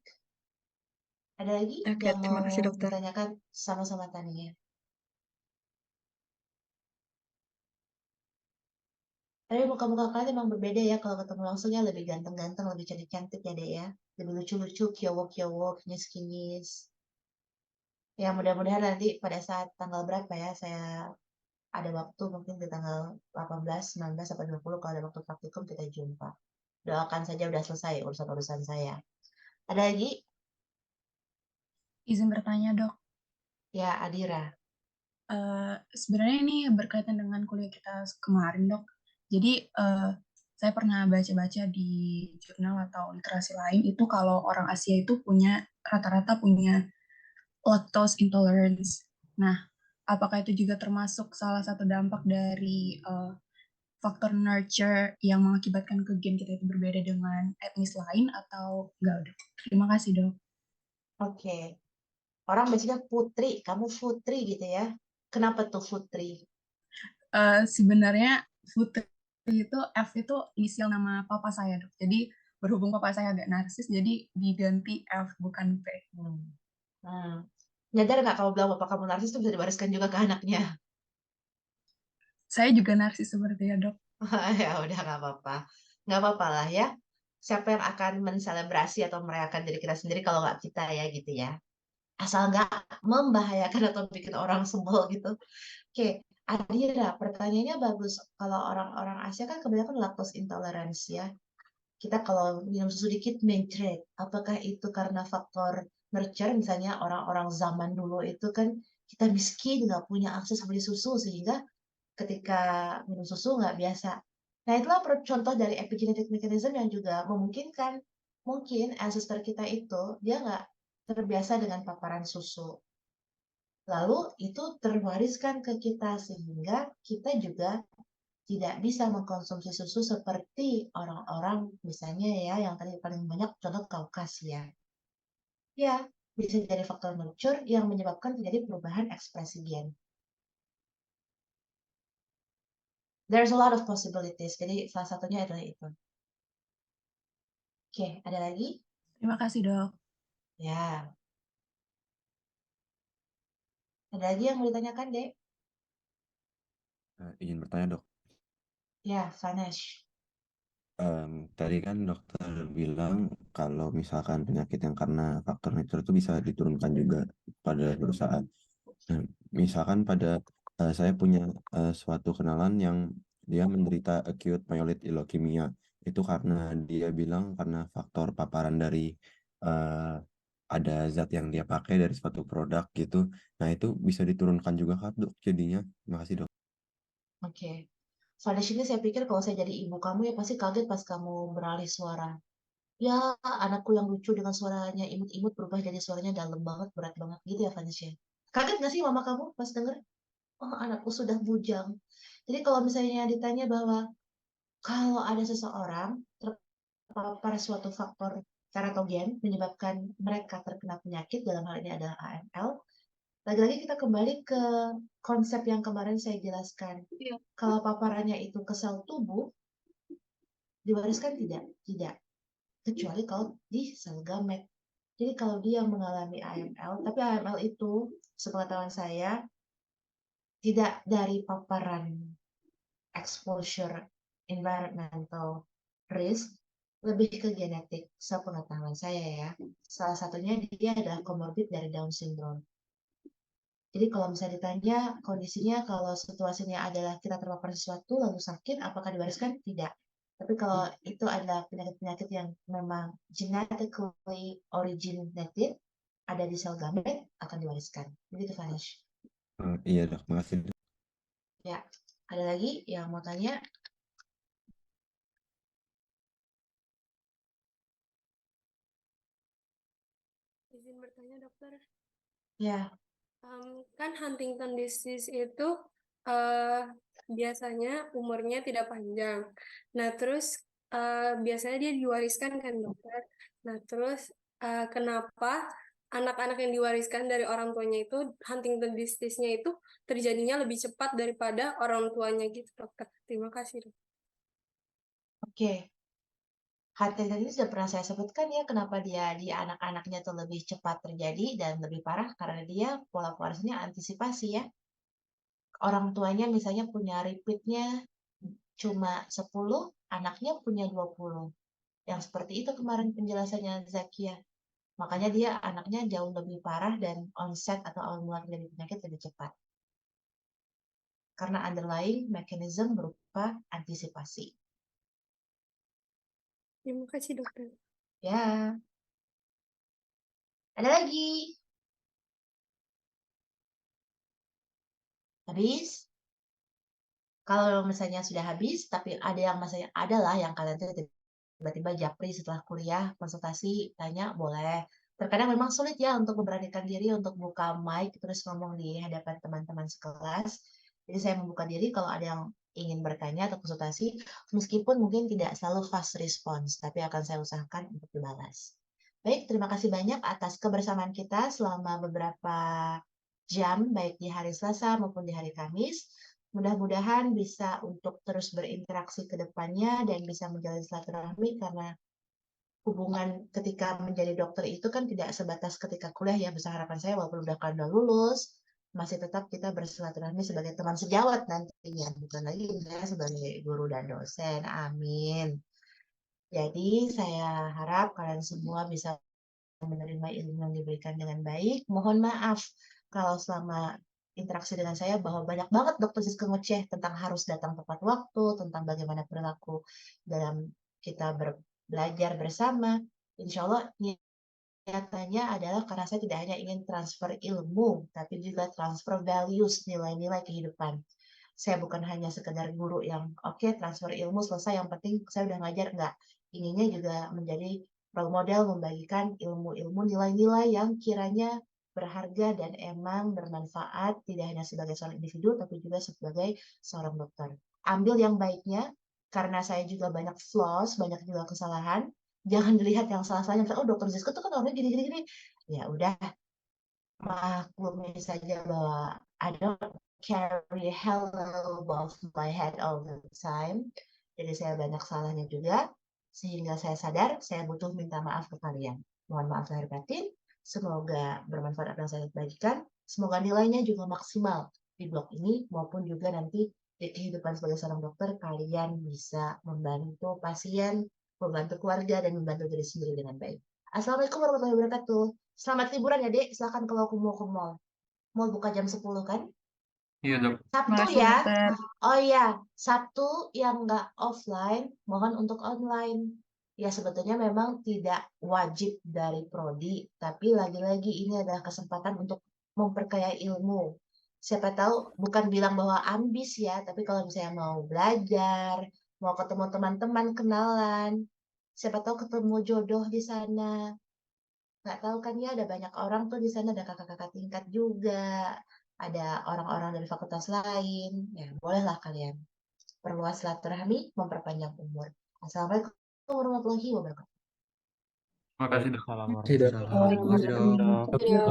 Ada lagi Oke, yang terima mau kasih dokter. ditanyakan sama-sama Tania? Tapi muka-muka kalian emang berbeda ya, kalau ketemu langsungnya lebih ganteng-ganteng, lebih cantik-cantik ya deh ya. Lebih lucu-lucu, kiowo-kiowo, kinyis-kinyis. Ya mudah-mudahan nanti pada saat tanggal berapa ya, saya ada waktu mungkin di tanggal 18, 19, sampai 20 kalau ada waktu praktikum kita jumpa. Doakan saja udah selesai urusan-urusan saya. Ada lagi? Izin bertanya, Dok. Ya, Adira. Sebenarnya ini berkaitan dengan kuliah kita kemarin, Dok. Jadi, saya pernah baca-baca di jurnal atau literasi lain, itu kalau orang Asia itu rata-rata punya lactose intolerance. Nah, apakah itu juga termasuk salah satu dampak dari faktor nurture yang mengakibatkan ke gen kita itu berbeda dengan etnis lain atau enggak, Dok? Terima kasih, Dok. Oke. Orang bacanya Putri, kamu Putri gitu ya. Kenapa tuh Putri? Sebenarnya Putri itu F itu inisial nama papa saya, Dok. Jadi berhubung papa saya agak narsis, jadi diganti F bukan P. Nyadar nggak kalau bilang bapak kamu narsis itu bisa diwariskan juga ke anaknya? Saya juga narsis seperti ya, Dok. Ya udah nggak apa-apa lah ya. Siapa yang akan menselebrasi atau merayakan diri kita sendiri kalau nggak kita ya gitu ya. Asal nggak membahayakan atau bikin orang sebel gitu. Oke, Adira, pertanyaannya bagus. Kalau orang-orang Asia kan kebanyakan lactose intolerance ya. Kita kalau minum susu dikit mencerut. Apakah itu karena faktor nurture? Misalnya orang-orang zaman dulu itu kan kita miskin, nggak punya akses beli susu sehingga ketika minum susu nggak biasa. Nah, itulah contoh dari epigenetic mechanism yang juga memungkinkan mungkin ancestor kita itu dia nggak terbiasa dengan paparan susu. Lalu itu terwariskan ke kita sehingga kita juga tidak bisa mengkonsumsi susu seperti orang-orang misalnya ya yang tadi paling banyak contoh Kaukasia. Ya, bisa jadi faktor nurture yang menyebabkan terjadi perubahan ekspresi gen. There's a lot of possibilities. Jadi salah satunya adalah itu. Oke, ada lagi? Terima kasih, Dok. Ya. Ada lagi yang mau ditanyakan, Dek? Izin bertanya, Dok. Ya, Vanesh. Tadi kan dokter bilang kalau misalkan penyakit yang karena faktor nurture itu bisa diturunkan juga pada suatu saat. Nah, misalkan pada saya punya suatu kenalan yang dia menderita acute myeloid leukemia. Itu karena dia bilang karena faktor paparan dari ada zat yang dia pakai dari suatu produk gitu. Nah, itu bisa diturunkan juga kan, Dok, jadinya. Makasih, Dok. Oke. Vanesh ini saya pikir kalau saya jadi ibu kamu ya pasti kaget pas kamu beralih suara. Ya, anakku yang lucu dengan suaranya imut-imut berubah jadi suaranya dalam banget, berat banget gitu ya Vanesh ya. Kaget nggak sih mama kamu pas denger? Oh, anakku sudah bujang. Jadi kalau misalnya ditanya bahwa kalau ada seseorang terpapar suatu faktor teratogen menyebabkan mereka terkena penyakit, dalam hal ini adalah AML, lagi-lagi kita kembali ke konsep yang kemarin saya jelaskan. Kalau paparannya itu ke sel tubuh, diwariskan tidak? Tidak. Kecuali kalau di sel gamet. Jadi kalau dia mengalami AML, tapi AML itu sepengetahuan saya tidak dari paparan exposure environmental risk, lebih ke genetik sepengetahuan saya ya. Salah satunya dia adalah komorbid dari Down syndrome. Jadi kalau misalnya ditanya kondisinya kalau situasinya adalah kita terpapar sesuatu lalu sakit, apakah diwariskan? Tidak. Tapi kalau itu adalah penyakit-penyakit yang memang genetically originated, ada di sel gamet, akan diwariskan. Begitu, Fanish. Iya dok, makasih. Ya, ada lagi yang mau tanya? Izin bertanya dokter, Ya, kan Huntington disease itu biasanya umurnya tidak panjang. Nah terus biasanya dia diwariskan kan dokter. Nah terus kenapa anak-anak yang diwariskan dari orang tuanya itu Huntington disease-nya itu terjadinya lebih cepat daripada orang tuanya gitu dokter. Terima kasih dok. oke. Huntington ini sudah pernah saya sebutkan ya, kenapa dia di anak-anaknya tuh lebih cepat terjadi dan lebih parah, karena dia pola warisnya antisipasi ya. Orang tuanya misalnya punya repeatnya cuma 10, anaknya punya 20. Yang seperti itu kemarin penjelasannya Zakia. Makanya dia anaknya jauh lebih parah dan onset atau awal mula terjadi penyakit lebih cepat. Karena underlying mechanism berupa antisipasi. Terima kasih dokter. Ya. Ada lagi? Habis? Kalau misalnya sudah habis, tapi ada yang masanya adalah yang kalian tuh tiba-tiba japri setelah kuliah, konsultasi, tanya, boleh. Terkadang memang sulit ya untuk memberanikan diri untuk buka mic terus ngomong di hadapan teman-teman sekelas. Jadi saya membuka diri kalau ada yang ingin bertanya atau konsultasi, meskipun mungkin tidak selalu fast response, tapi akan saya usahakan untuk dibalas. Baik, terima kasih banyak atas kebersamaan kita selama beberapa jam, baik di hari Selasa maupun di hari Kamis. Mudah-mudahan bisa untuk terus berinteraksi ke depannya dan bisa menjalin silaturahmi karena hubungan ketika menjadi dokter itu kan tidak sebatas ketika kuliah ya. Besar harapan saya walaupun udah lulus, masih tetap kita bersilaturahmi sebagai teman sejawat nantinya, bukan lagi saya sebagai guru dan dosen. Amin. Jadi saya harap kalian semua bisa menerima ilmu yang diberikan dengan baik. Mohon maaf kalau selama interaksi dengan saya bahwa banyak banget dokter Siska ngoceh tentang harus datang tepat waktu, tentang bagaimana perilaku dalam kita belajar bersama. Insya Allah niatannya adalah karena saya tidak hanya ingin transfer ilmu, tapi juga transfer values, nilai-nilai kehidupan. Saya bukan hanya sekedar guru yang oke, transfer ilmu selesai, yang penting saya udah ngajar, enggak. Inginnya juga menjadi role model membagikan ilmu-ilmu, nilai-nilai yang kiranya berharga dan emang bermanfaat, tidak hanya sebagai seorang individu, tapi juga sebagai seorang dokter. Ambil yang baiknya, karena saya juga banyak flaws, banyak juga kesalahan. Jangan dilihat yang salah-salahnya, oh dokter Zisco tuh kan orangnya gini-gini. Ya udah, maklumi saja bahwa I don't carry hello above my head all the time. Jadi saya banyak salahnya juga, sehingga saya sadar saya butuh minta maaf ke kalian. Mohon maaf lahir batin, semoga bermanfaat apa yang saya bagikan, semoga nilainya juga maksimal di blog ini, maupun juga nanti di kehidupan sebagai seorang dokter, kalian bisa membantu pasien, membantu keluarga, dan membantu diri sendiri dengan baik. Assalamualaikum warahmatullahi wabarakatuh. Selamat liburan ya, Dek. Silakan kalau aku mau ke mall. Mall buka jam 10 kan? Iya dok. Sabtu Makasih ya. dokter. Oh iya, Sabtu yang nggak offline, mohon untuk online. Ya sebetulnya memang tidak wajib dari prodi, tapi lagi-lagi ini adalah kesempatan untuk memperkaya ilmu. Siapa tahu, bukan bilang bahwa ambis ya, tapi kalau misalnya mau belajar, mau ketemu teman-teman, kenalan, siapa tahu ketemu jodoh di sana. Nggak tahu kan ya, ada banyak orang tuh di sana, ada kakak-kakak tingkat juga, ada orang-orang dari fakultas lain. Ya, bolehlah kalian perluas silaturahmi, memperpanjang umur. Assalamualaikum warahmatullahi wabarakatuh. Makasih dok. Salam Tidak. warahmatullahi wabarakatuh. Makasih dok. Iya.